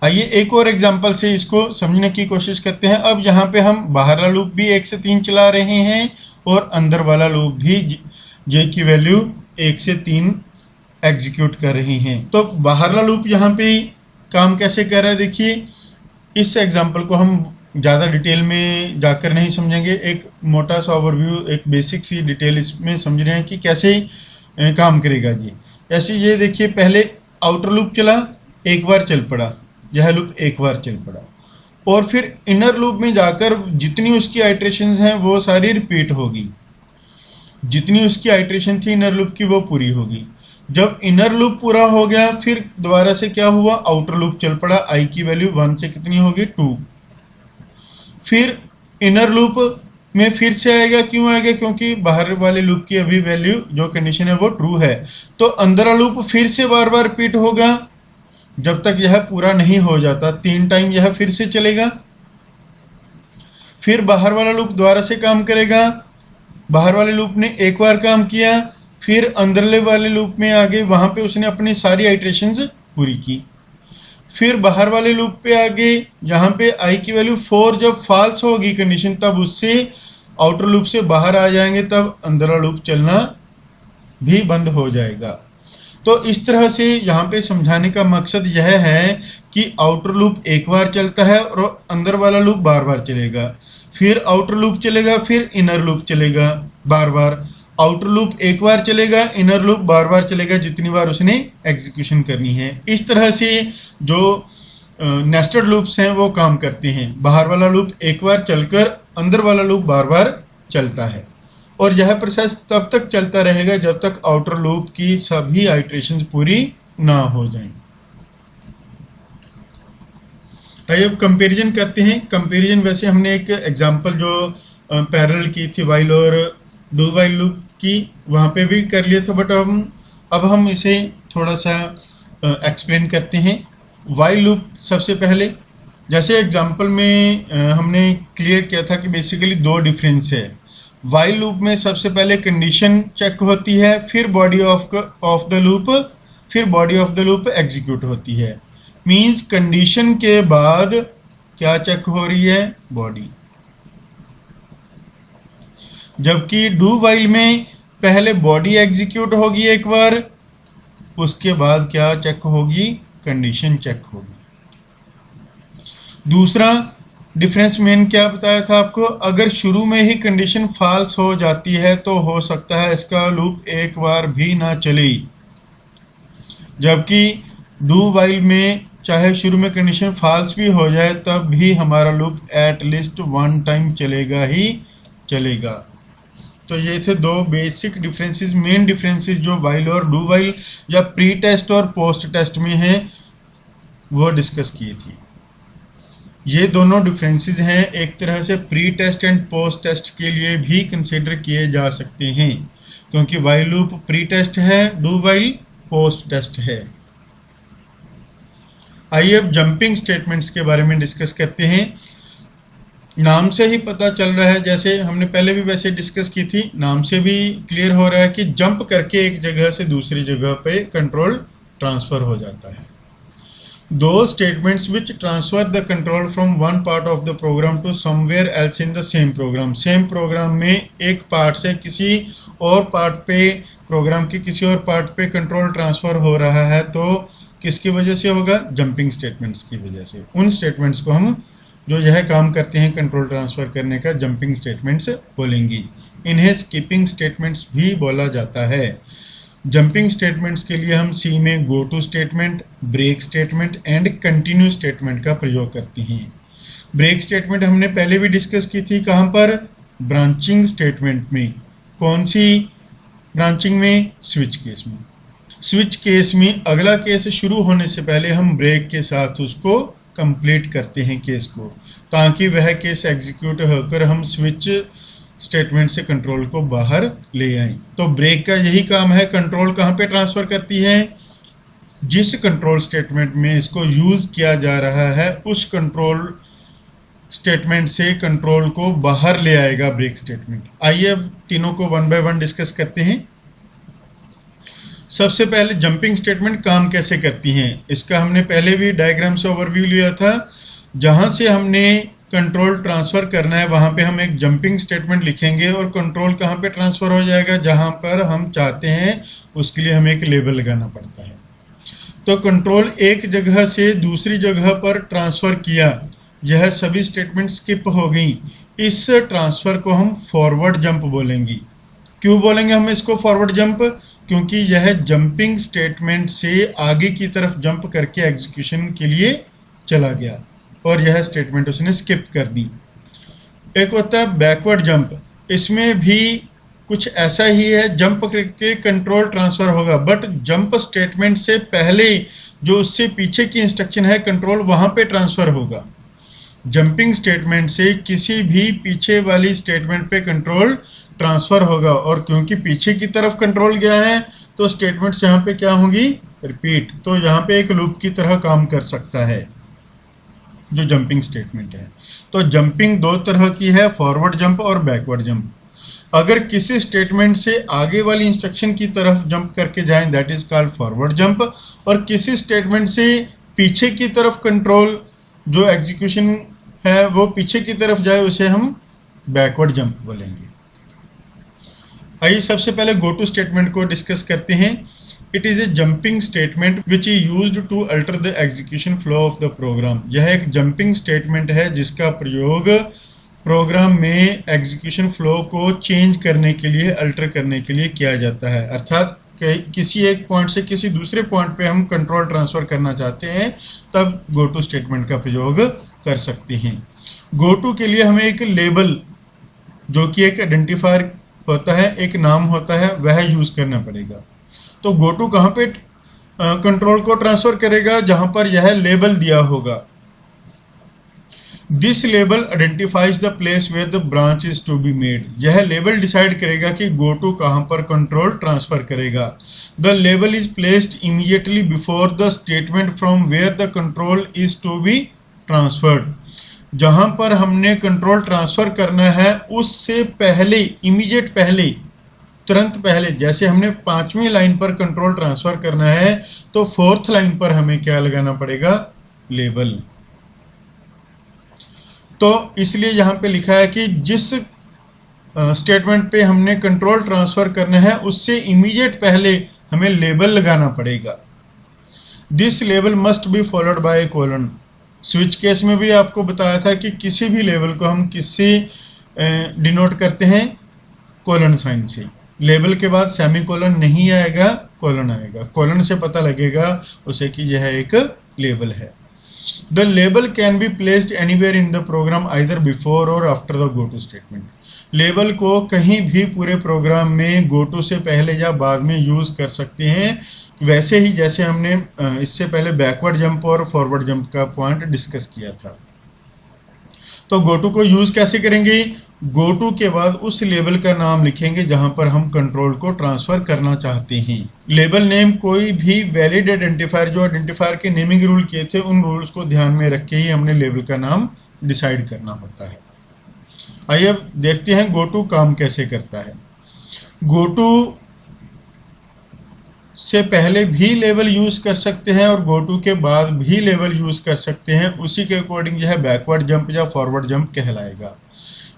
आइए एक और एग्जांपल से इसको समझने की कोशिश करते हैं। अब यहाँ पे हम बाहरला लूप भी 1 से 3 चला रहे हैं और अंदर वाला लूप भी j की वैल्यू 1 से 3 एग्जीक्यूट कर रहे हैं। तो बाहरला लूप यहाँ पे काम कैसे कर रहा है, देखिए इस एग्जांपल को हम ज़्यादा डिटेल में जाकर नहीं समझेंगे, एक मोटा सा ओवरव्यू, एक बेसिक सी डिटेल इसमें समझ रहे हैं कि कैसे काम करेगा ये। ऐसे ये देखिए, पहले आउटर लूप चला, एक बार चल पड़ा, यह लूप एक बार चल पड़ा, और फिर इनर लूप में जाकर जितनी उसकी आइट्रेशंस हैं वो सारी रिपीट होगी, जितनी उसकी आइट्रेशन थी इनर लूप की वो पूरी होगी। जब इनर लूप पूरा हो गया फिर दोबारा से क्या हुआ, आउटर लूप चल पड़ा, i की वैल्यू 1 से कितनी होगी 2। फिर इनर लूप में फिर से आएगा, क्यों आएगा, क्योंकि बाहर वाले लूप की अभी वैल्यू जो कंडीशन है वो ट्रू है। तो अंदर लूप फिर से बार बार रिपीट होगा जब तक यह पूरा नहीं हो जाता, 3 टाइम यह फिर से चलेगा। फिर बाहर वाला लूप दोबारा से काम करेगा, बाहर वाले लूप ने एक बार काम किया, फिर अंदरले वाले लूप में आ गए, वहां पे उसने अपनी सारी आइट्रेशंस पूरी की। फिर बाहर वाले लूप पे आ गए, यहाँ पे i की वैल्यू 4 जब फॉल्स होगी कंडीशन, तब उससे आउटर लूप से बाहर आ जाएंगे, तब अंदर लूप चलना भी बंद हो जाएगा। तो इस तरह से यहाँ पे समझाने का मकसद यह है कि आउटर लूप एक बार चलता है और अंदर वाला लूप बार बार चलेगा, फिर आउटर लूप चलेगा, फिर इनर लूप चलेगा बार बार। आउटर लूप एक बार चलेगा, इनर लूप बार बार चलेगा, जितनी बार उसने एग्जीक्यूशन करनी है। इस तरह से जो नेस्टेड लूप्स हैं वो काम करते हैं। बाहर वाला लूप एक बार चलकर अंदर वाला लूप बार बार चलता है, और यह प्रोसेस तब तक चलता रहेगा जब तक आउटर लूप की सभी आइट्रेशंस पूरी ना हो जाएं। आइए अब कंपैरिजन करते हैं। कंपैरिजन वैसे हमने एक एग्जांपल जो पैरेलल की थी वाइल और डू वाइल लूप की, वहाँ पे भी कर लिया था, बट अब हम इसे थोड़ा सा एक्सप्लेन करते हैं। वाइल लूप सबसे पहले, जैसे एग्जांपल में हमने क्लियर किया था कि बेसिकली 2 डिफरेंस है। वाइल लूप में सबसे पहले कंडीशन चेक होती है, फिर बॉडी ऑफ द लूप, फिर body of the loop execute होती है। मींस कंडीशन के बाद क्या चेक हो रही है? बॉडी। जबकि डू वाइल में पहले बॉडी एग्जीक्यूट होगी एक बार, उसके बाद क्या चेक होगी? कंडीशन चेक होगी। दूसरा डिफरेंस मेन क्या बताया था आपको? अगर शुरू में ही कंडीशन फॉल्स हो जाती है तो हो सकता है इसका लूप एक बार भी ना चले, जबकि डू वाइल में चाहे शुरू में कंडीशन फॉल्स भी हो जाए तब भी हमारा loop at least one time चलेगा ही चलेगा। तो ये थे दो बेसिक डिफरेंसेस, मेन डिफरेंसेस जो वाइल और डू वाइल या प्री टेस्ट और पोस्ट टेस्ट में हैं वो डिस्कस किए थी। ये दोनों डिफरेंसेस हैं एक तरह से pre test and post test के लिए भी कंसिडर किए जा सकते हैं, क्योंकि वाइल लूप प्री टेस्ट है, डू वाइल पोस्ट टेस्ट है। आइए अब जंपिंग स्टेटमेंट्स के बारे में डिस्कस करते हैं। नाम से ही पता चल रहा है, जैसे हमने पहले भी वैसे डिस्कस की थी, नाम से भी क्लियर हो रहा है कि जंप करके एक जगह से दूसरी जगह पे कंट्रोल ट्रांसफर हो जाता है। दो statements which transfer the control from one part of the program to somewhere else in the same program. Same program में एक पार्ट से किसी और पार्ट पे, प्रोग्राम के किसी और पार्ट पे कंट्रोल ट्रांसफर हो रहा है तो किसकी वजह से होगा? जंपिंग स्टेटमेंट्स की वजह से। उन स्टेटमेंट्स को हम जो यह काम करते हैं कंट्रोल ट्रांसफर करने का, जंपिंग स्टेटमेंट्स बोलेंगी। इन्हें स्किपिंग स्टेटमेंट्स भी बोला जाता है। जंपिंग स्टेटमेंट्स के लिए हम सी में go to statement, break statement and continue statement का प्रयोग करते हैं। ब्रेक स्टेटमेंट हमने पहले भी डिस्कस की थी, कहाँ पर? ब्रांचिंग स्टेटमेंट में। कौन सी ब्रांचिंग में? स्विच केस में। स्विच केस में अगला केस शुरू होने से पहले हम ब्रेक के साथ उसको कंप्लीट करते हैं केस को, ताकि वह केस एग्जीक्यूट होकर हम स्विच स्टेटमेंट से कंट्रोल को बाहर ले आएं। तो ब्रेक का यही काम है। कंट्रोल कहाँ पे ट्रांसफर करती है? जिस कंट्रोल स्टेटमेंट में इसको यूज किया जा रहा है उस कंट्रोल स्टेटमेंट से कंट्रोल को बाहर ले आएगा ब्रेक स्टेटमेंट। आइए अब तीनों को वन बाय वन डिस्कस करते हैं। सबसे पहले जंपिंग स्टेटमेंट काम कैसे करती हैं, इसका हमने पहले भी डायग्राम से ओवरव्यू लिया था। जहां से हमने कंट्रोल ट्रांसफर करना है वहां पे हम एक जंपिंग स्टेटमेंट लिखेंगे और कंट्रोल कहां पे ट्रांसफर हो जाएगा? जहां पर हम चाहते हैं उसके लिए हमें एक लेबल लगाना पड़ता है। तो कंट्रोल एक जगह से दूसरी जगह पर ट्रांसफर किया, यह सभी स्टेटमेंट स्किप हो गई। इस ट्रांसफर को हम फॉरवर्ड जंप बोलेंगे। क्यों बोलेंगे हम इसको फॉरवर्ड जंप? क्योंकि यह जंपिंग स्टेटमेंट से आगे की तरफ जंप करके एग्जीक्यूशन के लिए चला गया और यह स्टेटमेंट उसने स्किप कर दी। एक होता है बैकवर्ड जंप, इसमें भी कुछ ऐसा ही है, जंप करके कंट्रोल ट्रांसफर होगा, बट जंप स्टेटमेंट से पहले जो उससे पीछे की इंस्ट्रक्शन है कंट्रोल वहां पे ट्रांसफर होगा। जंपिंग स्टेटमेंट से किसी भी पीछे वाली स्टेटमेंट पे कंट्रोल ट्रांसफर होगा, और क्योंकि पीछे की तरफ कंट्रोल गया है तो स्टेटमेंट्स यहाँ पे क्या होंगी? रिपीट। तो यहाँ पे एक लूप की तरह काम कर सकता है जो जंपिंग स्टेटमेंट है। तो जंपिंग दो तरह की है, फॉरवर्ड जंप और बैकवर्ड जंप। अगर किसी स्टेटमेंट से आगे वाली इंस्ट्रक्शन की तरफ जंप करके जाएं that is called forward jump, और किसी स्टेटमेंट से पीछे की तरफ कंट्रोल जो एग्जीक्यूशन है वो पीछे की तरफ जाए उसे हम बैकवर्ड जंप बोलेंगे। आइए सबसे पहले गो टू स्टेटमेंट को डिस्कस करते हैं। It is a jumping statement which is used to alter the execution flow of the program. यह एक जंपिंग स्टेटमेंट है जिसका प्रयोग प्रोग्राम में एग्जीक्यूशन फ्लो को चेंज करने के लिए, अल्टर करने के लिए किया जाता है। अर्थात किसी एक पॉइंट से किसी दूसरे पॉइंट पे हम कंट्रोल ट्रांसफर करना चाहते हैं तब गो टू स्टेटमेंट का प्रयोग कर सकते हैं। गो टू के लिए हमें एक लेबल जो कि एक आइडेंटिफायर होता है, एक नाम होता है, वह यूज करना पड़ेगा। तो गो टू कहाँ पे कंट्रोल को ट्रांसफर करेगा? जहां पर यह लेबल दिया होगा। This label identifies the place where the branch is to be made. यह लेबल डिसाइड करेगा कि गो टू कहां पर कंट्रोल ट्रांसफर करेगा। The label is placed immediately before the statement from where the control is to be transferred. जहां पर हमने control transfer करना है उससे पहले, इमीडिएट पहले, तुरंत पहले, जैसे हमने 5वीं लाइन पर कंट्रोल ट्रांसफर करना है तो 4th लाइन पर हमें क्या लगाना पड़ेगा, लेबल। तो इसलिए यहां पे लिखा है कि जिस स्टेटमेंट पे हमने कंट्रोल ट्रांसफर करना है उससे इमीडिएट पहले हमें लेबल लगाना पड़ेगा। This label must be followed by colon. Switch case में भी आपको बताया था कि किसी भी लेबल को हम किससे डिनोट करते हैं, कोलन साइन से। लेबल के बाद सेमी कोलन नहीं आएगा, कोलन आएगा। कोलन से पता लगेगा उसे कि यह एक लेबल है। The label can be placed anywhere in the program either before or after the go to statement. Label को कहीं भी पूरे प्रोग्राम में गो टू से पहले या बाद में यूज कर सकते हैं, वैसे ही जैसे हमने इससे पहले बैकवर्ड जंप और फॉरवर्ड जंप का पॉइंट डिस्कस किया था। तो गोटू को यूज कैसे करेंगे, गोटू के बाद उस लेबल का नाम लिखेंगे जहां पर हम कंट्रोल को ट्रांसफर करना चाहते हैं। लेबल नेम कोई भी वैलिड आइडेंटिफायर, जो आइडेंटिफायर के नेमिंग रूल किए थे उन रूल्स को ध्यान में रख के ही हमने लेबल का नाम डिसाइड करना होता है। आइए अब देखते हैं गोटू काम कैसे करता है। गोटू से पहले भी लेबल यूज कर सकते हैं और गोटू के बाद भी लेबल यूज कर सकते हैं। उसी के अकॉर्डिंग यह बैकवर्ड जंप या फॉरवर्ड जंप कहलाएगा।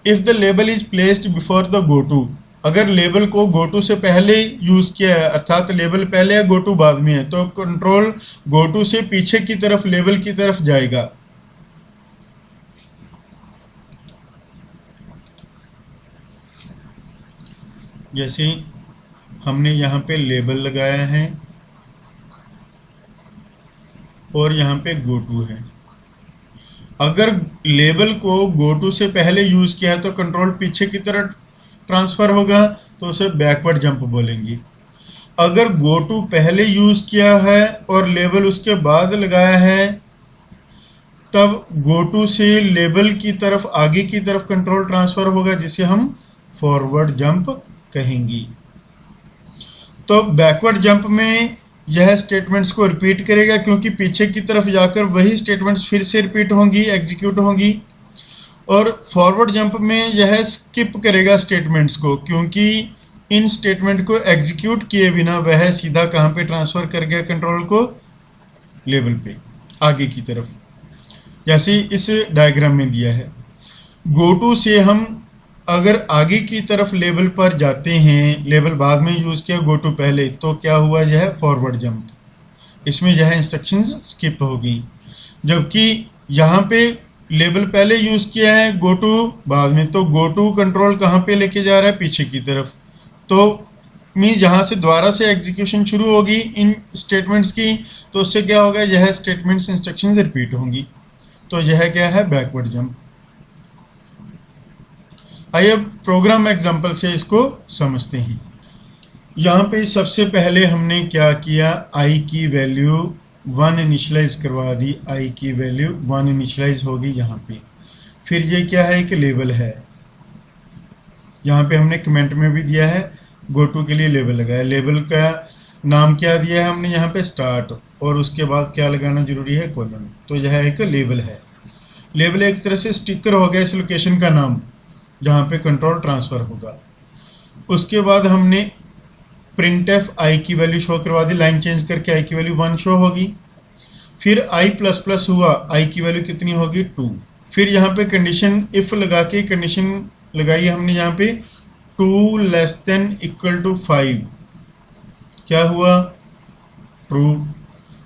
If the label is placed before the gotu, अगर लेबल को गोटू से पहले यूज किया है, अर्थात लेबल पहले या गोटू बाद में है, तो कंट्रोल गोटू से पीछे की तरफ लेबल की तरफ जाएगा। जैसे हमने यहाँ पे लेबल लगाया है और यहाँ पे गोटू है। अगर लेबल को गोटू से पहले यूज किया है तो कंट्रोल पीछे की तरफ ट्रांसफर होगा, तो उसे बैकवर्ड जंप बोलेंगे। अगर गोटू पहले यूज किया है और लेबल उसके बाद लगाया है, तब गोटू से लेबल की तरफ, आगे की तरफ कंट्रोल ट्रांसफर होगा, जिसे हम फॉरवर्ड जंप कहेंगे। तो बैकवर्ड जंप में यह स्टेटमेंट्स को रिपीट करेगा, क्योंकि पीछे की तरफ जाकर वही स्टेटमेंट्स फिर से रिपीट होंगी, एग्जीक्यूट होंगी। और फॉरवर्ड जंप में यह स्किप करेगा स्टेटमेंट्स को, क्योंकि इन स्टेटमेंट को एग्जीक्यूट किए बिना वह सीधा कहाँ पे ट्रांसफर कर गया कंट्रोल को, लेबल पे, आगे की तरफ, जैसे इस डायग्राम में दिया है। गोटू से हम अगर आगे की तरफ लेबल पर जाते हैं, लेबल बाद में यूज किया, गोटू पहले, तो क्या हुआ, यह फॉरवर्ड जंप, इसमें यह इंस्ट्रक्शंस स्किप होगी। जबकि यहाँ पे लेबल पहले यूज किया है, गोटू बाद में, तो गोटू कंट्रोल कहाँ पे लेके जा रहा है, पीछे की तरफ। तो मीन जहाँ से दोबारा से एग्जीक्यूशन शुरू होगी इन स्टेटमेंट्स की, तो उससे क्या होगा, यह स्टेटमेंट्स इंस्ट्रक्शंस रिपीट होंगी। तो यह क्या है, बैकवर्ड जंप। आइए प्रोग्राम एग्जांपल से इसको समझते हैं। यहाँ पे सबसे पहले हमने क्या किया, आई की वैल्यू 1 इनिशियलाइज करवा दी, आई की वैल्यू 1 इनिशियलाइज होगी यहाँ पे। फिर ये क्या है, एक लेबल है, यहाँ पे हमने कमेंट में भी दिया है, गोटू के लिए लेबल लगाया। लेबल का नाम क्या दिया है हमने यहाँ पे, स्टार्ट, और उसके बाद क्या लगाना जरूरी है, कोलन। तो यह एक लेबल है। लेबल एक तरह से स्टिकर हो गया इस लोकेशन का नाम जहाँ पे कंट्रोल ट्रांसफर होगा। उसके बाद हमने प्रिंट एफ आई की वैल्यू शो करवा दी, लाइन चेंज करके आई की वैल्यू 1 शो होगी। फिर आई प्लस प्लस हुआ, आई की वैल्यू कितनी होगी, 2। फिर यहाँ पे कंडीशन इफ लगा के कंडीशन लगाई हमने यहाँ पे 2 लेस देन इक्वल टू 5, क्या हुआ, ट्रू।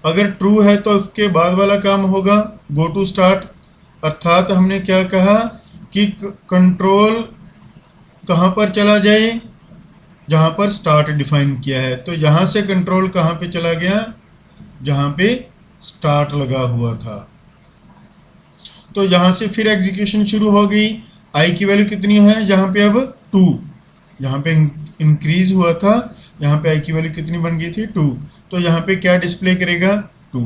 अगर ट्रू है तो उसके बाद वाला काम होगा गो टू स्टार्ट, अर्थात हमने क्या कहा कि कंट्रोल कहाँ पर चला जाए, जहाँ पर स्टार्ट डिफाइन किया है। तो यहाँ से कंट्रोल कहाँ पे चला गया, जहाँ पे स्टार्ट लगा हुआ था। तो यहाँ से फिर एग्जीक्यूशन शुरू हो गई। आई की वैल्यू कितनी है यहाँ पे, अब 2, यहाँ पे इंक्रीज हुआ था, यहाँ पे आई की वैल्यू कितनी बन गई थी, 2। तो यहाँ पे क्या डिस्प्ले करेगा, 2।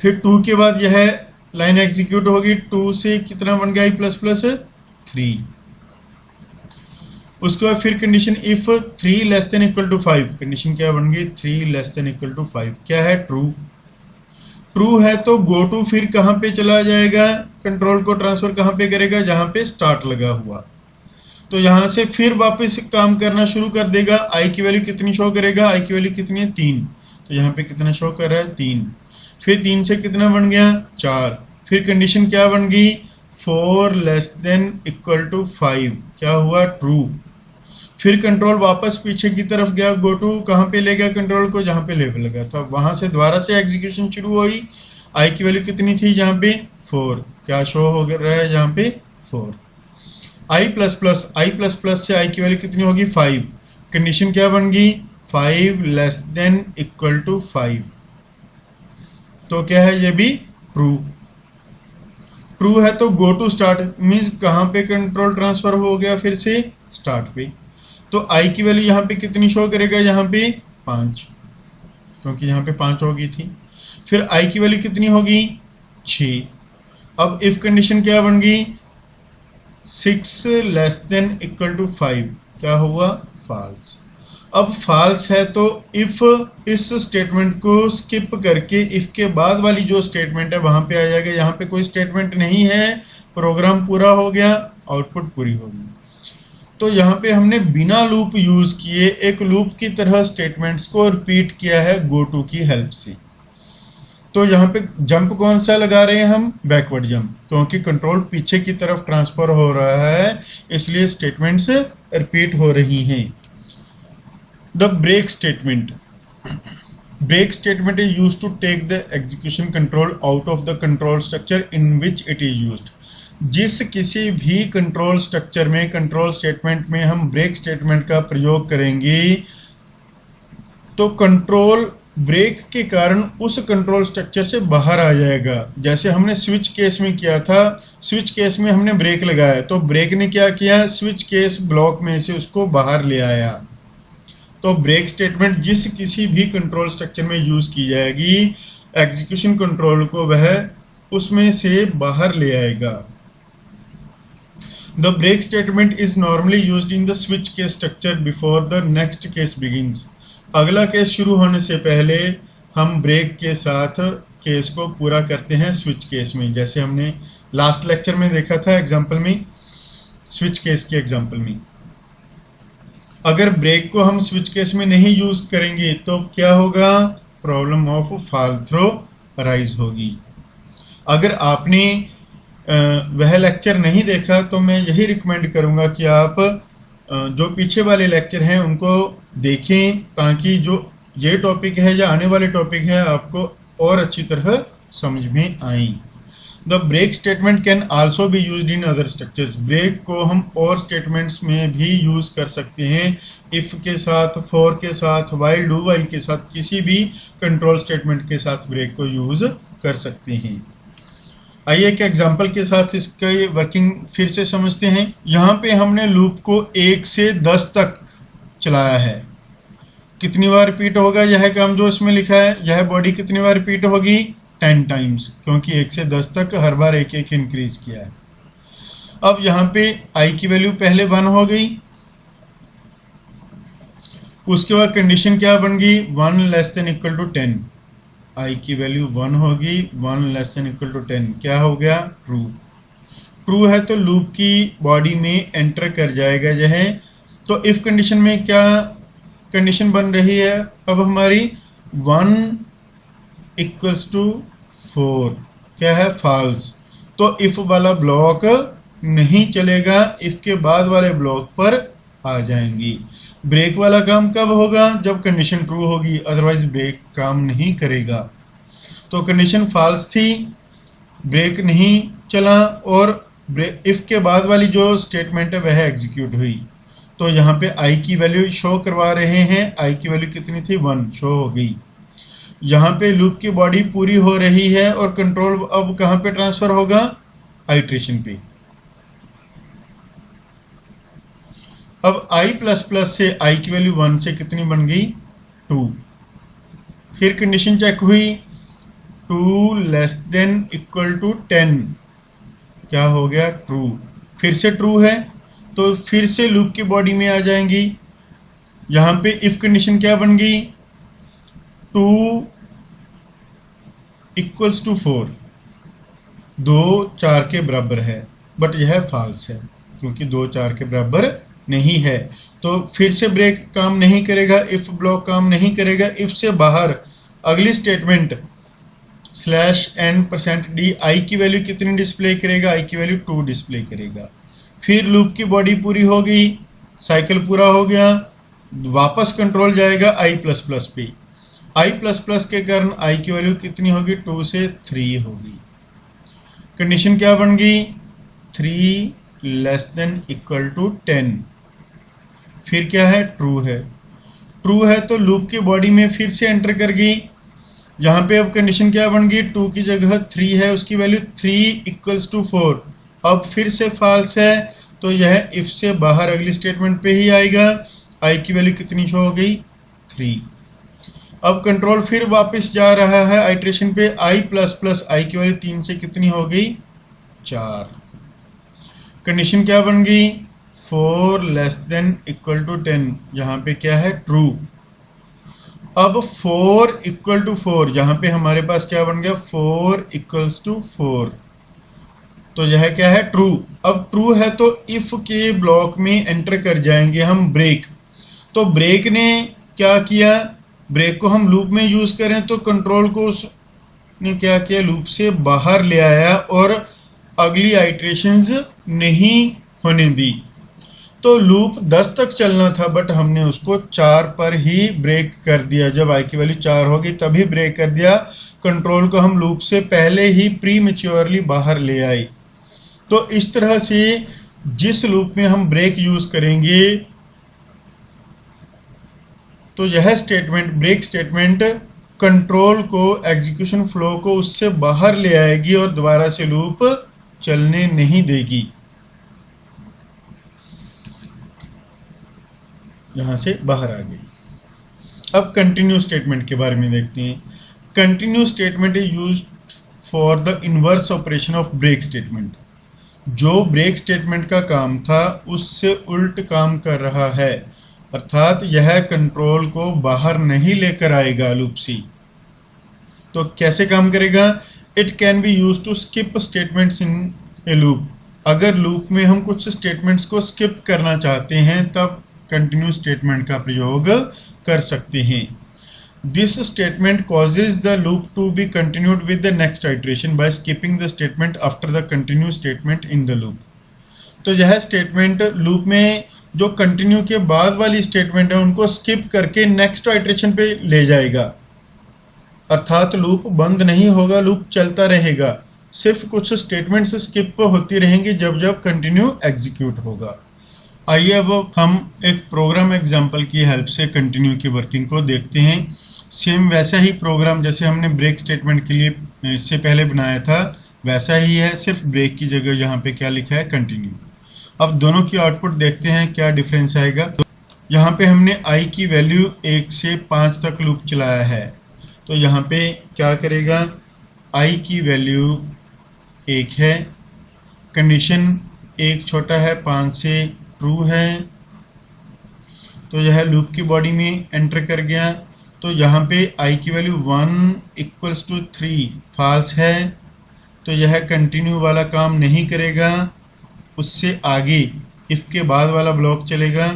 फिर 2 के बाद यह लाइन एग्जीक्यूट होगी, 2 से कितना बन गया, आई प्लस प्लस 3। उसके बाद फिर condition if 3 less than equal to 5, condition क्या बन गई, 3 लेस देन इक्वल टू 5, क्या है, ट्रू। ट्रू है तो गो टू फिर कहाँ पे चला जाएगा, कंट्रोल को ट्रांसफर कहाँ पे करेगा, जहाँ पे स्टार्ट लगा हुआ। तो यहाँ से फिर वापस काम करना शुरू कर देगा। आई की वैल्यू कितनी शो करेगा, आई की वैल्यू कितनी है 3, तो यहाँ पे कितना शो कर रहा है 3। फिर 3 से कितना बन गया 4। फिर कंडीशन क्या बन गई 4 लेस देन इक्वल टू 5, क्या हुआ ट्रू। फिर कंट्रोल वापस पीछे की तरफ गया, गो टू कहाँ पे ले गया कंट्रोल को, जहाँ पे लेबल लगा था, वहां से दोबारा से एग्जीक्यूशन शुरू हुई। आई की वैल्यू कितनी थी यहाँ पे 4, क्या शो हो रहा है यहाँ पे 4। आई प्लस प्लस से आई की वैल्यू कितनी होगी 5। कंडीशन क्या बन गई 5 लेस देन इक्वल टू 5, तो क्या है ये भी ट्रू। ट्रू है तो गो टू स्टार्ट मीन्स कहाँ पे कंट्रोल ट्रांसफर हो गया, फिर से स्टार्ट पे। तो आई की वैल्यू यहाँ पे कितनी शो करेगा, यहाँ पे 5, क्योंकि यहाँ पे 5 हो गई थी। फिर आई की वैल्यू कितनी होगी 6। अब इफ कंडीशन क्या बन गई 6 लेस देन इक्वल टू 5, क्या हुआ फॉल्स। अब फॉल्स है तो इफ इस स्टेटमेंट को स्किप करके इफ के बाद वाली जो स्टेटमेंट है वहां पे आ जाएगा। यहाँ पे कोई स्टेटमेंट नहीं है, प्रोग्राम पूरा हो गया, आउटपुट पूरी होगी। तो यहाँ पे हमने बिना लूप यूज किए एक लूप की तरह स्टेटमेंट्स को रिपीट किया है गो टू की हेल्प से। तो यहाँ पे जंप कौन सा लगा रहे हैं हम, बैकवर्ड जंप, क्योंकि कंट्रोल पीछे की तरफ ट्रांसफर हो रहा है, इसलिए स्टेटमेंट्स रिपीट हो रही हैं। The break statement, break statement is used to take the execution control out of the control structure in which it is used. जिस किसी भी कंट्रोल स्ट्रक्चर में कंट्रोल स्टेटमेंट में हम ब्रेक स्टेटमेंट का प्रयोग करेंगे तो कंट्रोल ब्रेक के कारण उस कंट्रोल स्ट्रक्चर से बाहर आ जाएगा। जैसे हमने स्विच केस में किया था, स्विच केस में हमने ब्रेक लगाया तो ब्रेक ने क्या किया, स्विच केस ब्लॉक में से उसको बाहर ले आया। तो ब्रेक स्टेटमेंट जिस किसी भी कंट्रोल स्ट्रक्चर में यूज की जाएगी, एग्जीक्यूशन कंट्रोल को वह उसमें से बाहर ले आएगा। The break statement is normally used in the switch case structure before the next case begins. अगला केस शुरू होने से पहले हम ब्रेक के साथ केस को पूरा करते हैं स्विच केस में, जैसे हमने लास्ट लेक्चर में देखा था एग्जांपल में, स्विच केस के एग्जांपल में। अगर ब्रेक को हम स्विच केस में नहीं यूज करेंगे तो क्या होगा, problem of fall through arise होगी। अगर आपने वह लेक्चर नहीं देखा तो मैं यही रिकमेंड करूंगा कि आप जो पीछे वाले लेक्चर हैं उनको देखें, ताकि जो ये टॉपिक है या आने वाले टॉपिक है आपको और अच्छी तरह समझ में आए। The break statement can also be used in other structures. Break को हम और स्टेटमेंट्स में भी यूज कर सकते हैं, इफ के साथ, फॉर के साथ, वाइल, डू वाइल के साथ, किसी भी कंट्रोल स्टेटमेंट के साथ ब्रेक को यूज कर सकते हैं। आइए एक एग्जांपल के साथ इसका वर्किंग फिर से समझते हैं। यहाँ पे हमने लूप को 1 से 10 तक चलाया है। कितनी बार रिपीट होगा यह काम जो इसमें लिखा है, यह बॉडी कितनी बार रिपीट होगी 10 टाइम्स, क्योंकि 1 से 10 तक हर बार एक एक इंक्रीज किया है। अब यहाँ पे आई की वैल्यू पहले 1 हो गई, उसके बाद कंडीशन क्या बन गई 1 लेस देन इक्वल टू 10। आई की वैल्यू 1 होगी, 1 लेस देन इक्वल टू 10, क्या हो गया ट्रू। ट्रू है तो लूप की बॉडी में एंटर कर जाएगा यह। तो इफ कंडीशन में क्या कंडीशन बन रही है अब हमारी 1 इक्वल्स टू 4, क्या है फॉल्स। तो इफ वाला ब्लॉक नहीं चलेगा, इफ के बाद वाले ब्लॉक पर आ जाएंगी। ब्रेक वाला काम कब होगा, जब कंडीशन ट्रू होगी, अदरवाइज ब्रेक काम नहीं करेगा। तो कंडीशन फॉल्स थी, ब्रेक नहीं चला और इफ के बाद वाली जो स्टेटमेंट है वह एग्जीक्यूट हुई। तो यहाँ पे आई की वैल्यू शो करवा रहे हैं, आई की वैल्यू कितनी थी 1 शो हो गई। यहाँ पे लूप की बॉडी पूरी हो रही है और कंट्रोल अब कहाँ पे ट्रांसफर होगा, आइट्रेशन पे। अब आई प्लस प्लस से आई की वैल्यू 1 से कितनी बन गई 2। फिर कंडीशन चेक हुई 2 लेस देन इक्वल टू 10, क्या हो गया ट्रू। फिर से ट्रू है तो फिर से लूप की बॉडी में आ जाएंगी। यहां पे इफ कंडीशन क्या बन गई 2 इक्वल्स टू 4, 2 4 के बराबर है, बट यह फॉल्स है क्योंकि 2 4 के बराबर नहीं है। तो फिर से ब्रेक काम नहीं करेगा, इफ ब्लॉक काम नहीं करेगा। इफ से बाहर अगली स्टेटमेंट /n%d आई की वैल्यू कितनी डिस्प्ले करेगा? आई की वैल्यू 2 डिस्प्ले करेगा। फिर लूप की बॉडी पूरी हो गई, साइकिल पूरा हो गया, वापस कंट्रोल जाएगा i++ पे। i++ के कारण आई की वैल्यू कितनी होगी? 2 से 3 होगी। कंडीशन क्या बन गई? 3 < 10। फिर क्या है? ट्रू है। ट्रू है तो लूप की बॉडी में फिर से एंटर कर गई। यहाँ पे अब कंडीशन क्या बन गई? 2 की जगह 3 है, उसकी वैल्यू 3 = 4। अब फिर से फॉल्स है तो यह इफ से बाहर अगली स्टेटमेंट पे ही आएगा। आई की वैल्यू कितनी शो हो गई? 3। अब कंट्रोल फिर वापस जा रहा है आइट्रेशन पे। i++ आई की वैल्यू 3 से कितनी हो गई? 4। कंडीशन क्या बन गई? 4 < 10। यहाँ पे क्या है? ट्रू। अब 4 = 4, यहाँ पे हमारे पास क्या बन गया? 4 = 4। तो यह क्या है? ट्रू। अब ट्रू है तो इफ के ब्लॉक में एंटर कर जाएंगे हम ब्रेक। तो ब्रेक ने क्या किया? ब्रेक को हम लूप में यूज करें तो कंट्रोल को उसने क्या किया? लूप से बाहर ले आया और अगली आइट्रेशंस नहीं होने दी। तो लूप 10 तक चलना था बट हमने उसको 4 पर ही ब्रेक कर दिया। जब आई की वैल्यू 4 होगी तभी ब्रेक कर दिया। कंट्रोल को हम लूप से पहले ही प्रीमेच्योरली बाहर ले आए। तो इस तरह से जिस लूप में हम ब्रेक यूज करेंगे तो यह स्टेटमेंट, ब्रेक स्टेटमेंट, कंट्रोल को, एग्जीक्यूशन फ्लो को उससे बाहर ले आएगी और दोबारा से लूप चलने नहीं देगी। यहां से बाहर आ गई। अब कंटिन्यू स्टेटमेंट के बारे में देखते हैं। Continue statement is used for the inverse operation of break statement. जो ब्रेक स्टेटमेंट का काम था उससे उल्ट काम कर रहा है, अर्थात यह कंट्रोल को बाहर नहीं लेकर आएगा लूप से। तो कैसे काम करेगा? It can be use to skip statements in a loop. अगर लूप में हम कुछ स्टेटमेंट्स को स्किप करना चाहते हैं तब कंटिन्यू स्टेटमेंट का प्रयोग कर सकते हैं। This statement causes the loop to be continued with the next iteration by skipping the statement after the continue statement in the loop। तो यह स्टेटमेंट लूप में जो कंटिन्यू के बाद वाली स्टेटमेंट है उनको स्किप करके नेक्स्ट आइट्रेशन पे ले जाएगा, अर्थात लूप बंद नहीं होगा, लूप चलता रहेगा। सिर्फ कुछ स्टेटमेंट्स स्किप होती रहेंगी जब जब कंटिन्यू एग्जीक्यूट होगा। आइए अब हम एक प्रोग्राम एग्जांपल की हेल्प से कंटिन्यू की वर्किंग को देखते हैं। सेम वैसा ही प्रोग्राम जैसे हमने ब्रेक स्टेटमेंट के लिए इससे पहले बनाया था वैसा ही है, सिर्फ ब्रेक की जगह यहाँ पे क्या लिखा है? कंटिन्यू। अब दोनों की आउटपुट देखते हैं क्या डिफरेंस आएगा। तो यहाँ पे हमने i की वैल्यू 1 से 5 तक लूप चलाया है, तो यहाँ पे क्या करेगा? i की वैल्यू 1 है, कंडीशन 1 छोटा है 5 से, ट्रू है, तो यह लूप की बॉडी में एंटर कर गया। तो यहाँ पे i की वैल्यू 1 = 3 फॉल्स है, तो यह कंटिन्यू वाला काम नहीं करेगा। उससे आगे इफ के बाद वाला ब्लॉक चलेगा।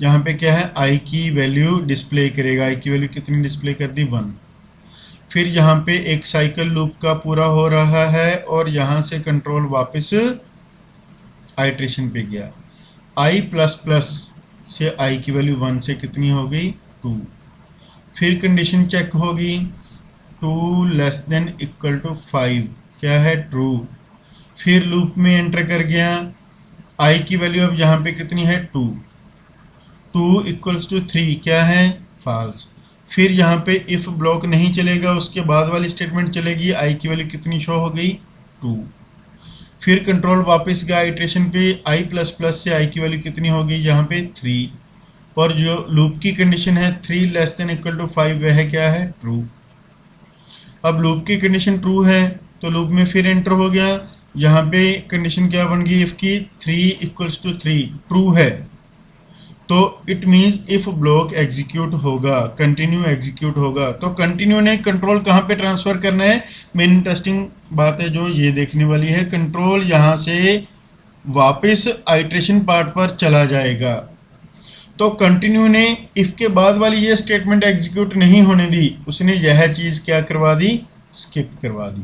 यहाँ पे क्या है? i की वैल्यू डिस्प्ले करेगा। i की वैल्यू कितनी डिस्प्ले कर दी? 1। फिर यहाँ पे एक साइकिल लूप का पूरा हो रहा है और यहाँ से कंट्रोल वापस आइट्रेशन पे गया। i++ से i की वैल्यू 1 से कितनी हो गई? 2। फिर कंडीशन चेक होगी, 2 < 5, क्या है? ट्रू। फिर लूप में एंटर कर गया। i की वैल्यू अब यहाँ पे कितनी है? 2। 2 = 3, क्या है? फॉल्स। फिर यहाँ पे इफ ब्लॉक नहीं चलेगा, उसके बाद वाली स्टेटमेंट चलेगी। i की वैल्यू कितनी शो हो गई? 2। फिर कंट्रोल वापस गया आइट्रेशन पे। i++ से i की वैल्यू कितनी हो गई? यहाँ पे 3। और जो लूप की कंडीशन है 3 < 5 वह क्या है? ट्रू। अब लूप की कंडीशन ट्रू है तो लूप में फिर एंटर हो गया। यहाँ पे कंडीशन क्या बन गई? इफ की 3 = 3 ट्रू है, तो it means if block execute होगा, कंटिन्यू एग्जीक्यूट होगा, तो कंटिन्यू ने कंट्रोल कहाँ पे ट्रांसफर करना है, मेन इंटरेस्टिंग बात है जो ये देखने वाली है। कंट्रोल यहाँ से वापस आइट्रेशन पार्ट पर चला जाएगा। तो कंटिन्यू ने इफ के बाद वाली ये स्टेटमेंट एग्जीक्यूट नहीं होने दी, उसने यह चीज क्या करवा दी, स्किप करवा दी।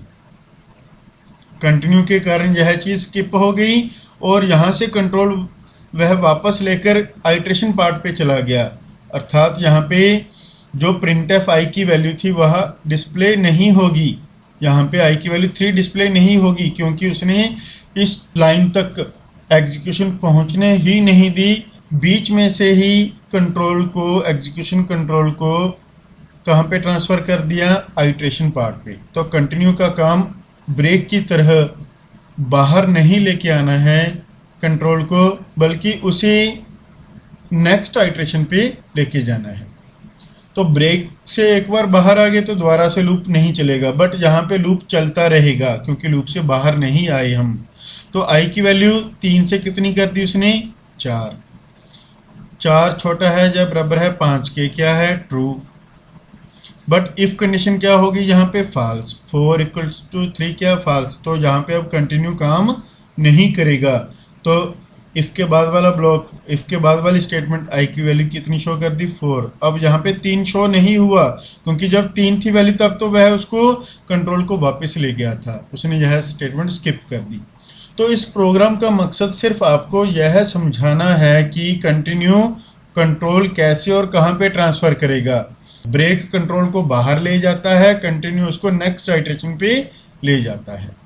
कंटिन्यू के कारण यह चीज स्किप हो गई और यहां से कंट्रोल वह वापस लेकर आइट्रेशन पार्ट पे चला गया। अर्थात यहाँ पे जो प्रिंटफ आई की वैल्यू थी वह डिस्प्ले नहीं होगी, यहाँ पे आई की वैल्यू 3 डिस्प्ले नहीं होगी, क्योंकि उसने इस लाइन तक एग्जीक्यूशन पहुंचने ही नहीं दी। बीच में से ही कंट्रोल को, एग्जीक्यूशन कंट्रोल को कहाँ पे ट्रांसफर कर दिया, आइट्रेशन पार्ट पे। तो कंटिन्यू का काम ब्रेक की तरह बाहर नहीं लेके आना है कंट्रोल को, बल्कि उसे नेक्स्ट आइट्रेशन पे लेके जाना है। तो ब्रेक से एक बार बाहर आ गए तो दोबारा से लूप नहीं चलेगा, बट यहाँ पे लूप चलता रहेगा क्योंकि लूप से बाहर नहीं आए हम। तो आई की वैल्यू 3 से कितनी कर दी उसने, 4। 4 छोटा है जब बराबर है 5 के, क्या है, ट्रू। बट इफ कंडीशन क्या होगी यहाँ पे, फॉल्स। 4 = 3 क्या, फॉल्स। तो यहाँ पे अब कंटिन्यू काम नहीं करेगा। तो इफ के बाद वाला ब्लॉक, इफ के बाद वाली स्टेटमेंट आई की वैल्यू कितनी शो कर दी, 4। अब यहाँ पे 3 शो नहीं हुआ क्योंकि जब 3 थी वैल्यू तब तो वह उसको कंट्रोल को वापस ले गया था, उसने यह स्टेटमेंट स्किप कर दी। तो इस प्रोग्राम का मकसद सिर्फ आपको यह समझाना है कि कंटिन्यू कंट्रोल कैसे और कहाँ पे ट्रांसफर करेगा। ब्रेक कंट्रोल को बाहर ले जाता है, कंटिन्यू उसको नेक्स्ट आइट्रेशन पे ले जाता है।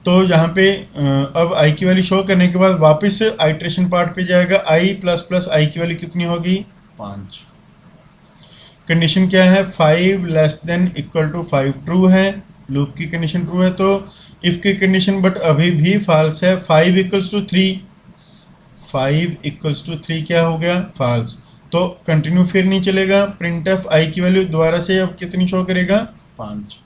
तो यहाँ पे अब आई की वैल्यू शो करने के बाद वापस आइट्रेशन पार्ट पे जाएगा। आई प्लस प्लस आई की वैल्यू कितनी होगी, 5। कंडीशन क्या है, 5 < 5 ट्रू है, लूप की कंडीशन ट्रू है। तो इफ की कंडीशन बट अभी भी फॉल्स है। 5 = 3, 5 = 3 क्या हो गया, फॉल्स। तो कंटिन्यू फिर नहीं चलेगा। प्रिंटफ आई की वैल्यू दोबारा से अब कितनी शो करेगा, 5।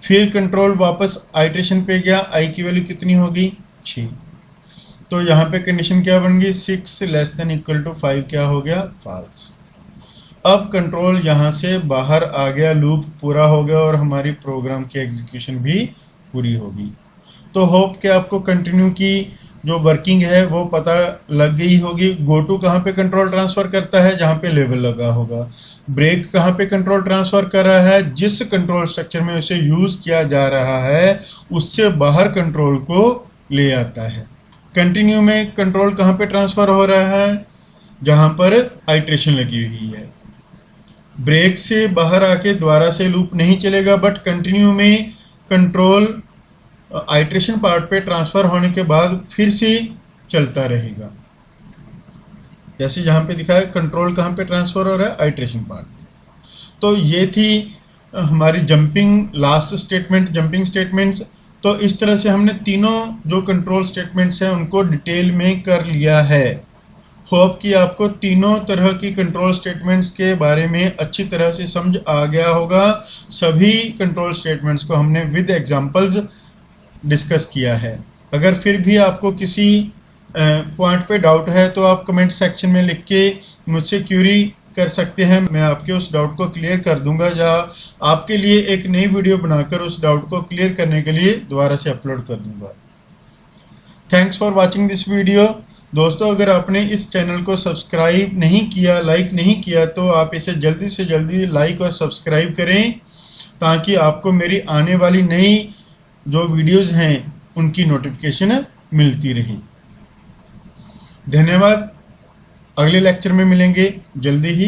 फिर कंट्रोल वापस आइट्रेशन पे गया, आई की वैल्यू कितनी होगी, 6। तो यहाँ पे कंडीशन क्या बन गई, 6 < 5 क्या हो गया, फॉल्स। अब कंट्रोल यहाँ से बाहर आ गया, लूप पूरा हो गया और हमारी प्रोग्राम की एग्जीक्यूशन भी पूरी होगी। तो होप कि आपको कंटिन्यू की जो वर्किंग है वो पता लग गई होगी। गो टू कहाँ पे कंट्रोल ट्रांसफर करता है, जहाँ पे लेबल लगा होगा। ब्रेक कहाँ पे कंट्रोल ट्रांसफर कर रहा है, जिस कंट्रोल स्ट्रक्चर में उसे यूज किया जा रहा है उससे बाहर कंट्रोल को ले आता है। कंटिन्यू में कंट्रोल कहाँ पे ट्रांसफर हो रहा है, जहाँ पर आइट्रेशन लगी हुई है। ब्रेक से बाहर आके दोबारा से लूप नहीं चलेगा, बट कंटिन्यू में कंट्रोल आइट्रेशन पार्ट पे ट्रांसफर होने के बाद फिर से चलता रहेगा। जैसे यहाँ पे दिखा है कंट्रोल कहाँ पे ट्रांसफर हो रहा है, आइट्रेशन पार्ट पे। तो ये थी हमारी jumping last statement, jumping statements. तो इस तरह से हमने तीनों जो कंट्रोल स्टेटमेंट्स हैं उनको डिटेल में कर लिया है। होप कि आपको तीनों तरह की कंट्रोल स्टेटमेंट्स के बारे में अच्छी तरह से समझ आ गया होगा। सभी कंट्रोल स्टेटमेंट्स को हमने विद एग्जांपल्स डिस्कस किया है। अगर फिर भी आपको किसी पॉइंट पे डाउट है तो आप कमेंट सेक्शन में लिख के मुझसे क्यूरी कर सकते हैं, मैं आपके उस डाउट को क्लियर कर दूंगा या आपके लिए एक नई वीडियो बनाकर उस डाउट को क्लियर करने के लिए दोबारा से अपलोड कर दूंगा। Thanks for watching this video. दोस्तों, अगर आपने इस चैनल को सब्सक्राइब नहीं किया, लाइक नहीं किया, तो आप इसे जल्दी से जल्दी लाइक और सब्सक्राइब करें ताकि आपको मेरी आने वाली नई जो वीडियोस हैं उनकी नोटिफिकेशन मिलती रहे। धन्यवाद। अगले लेक्चर में मिलेंगे जल्दी ही।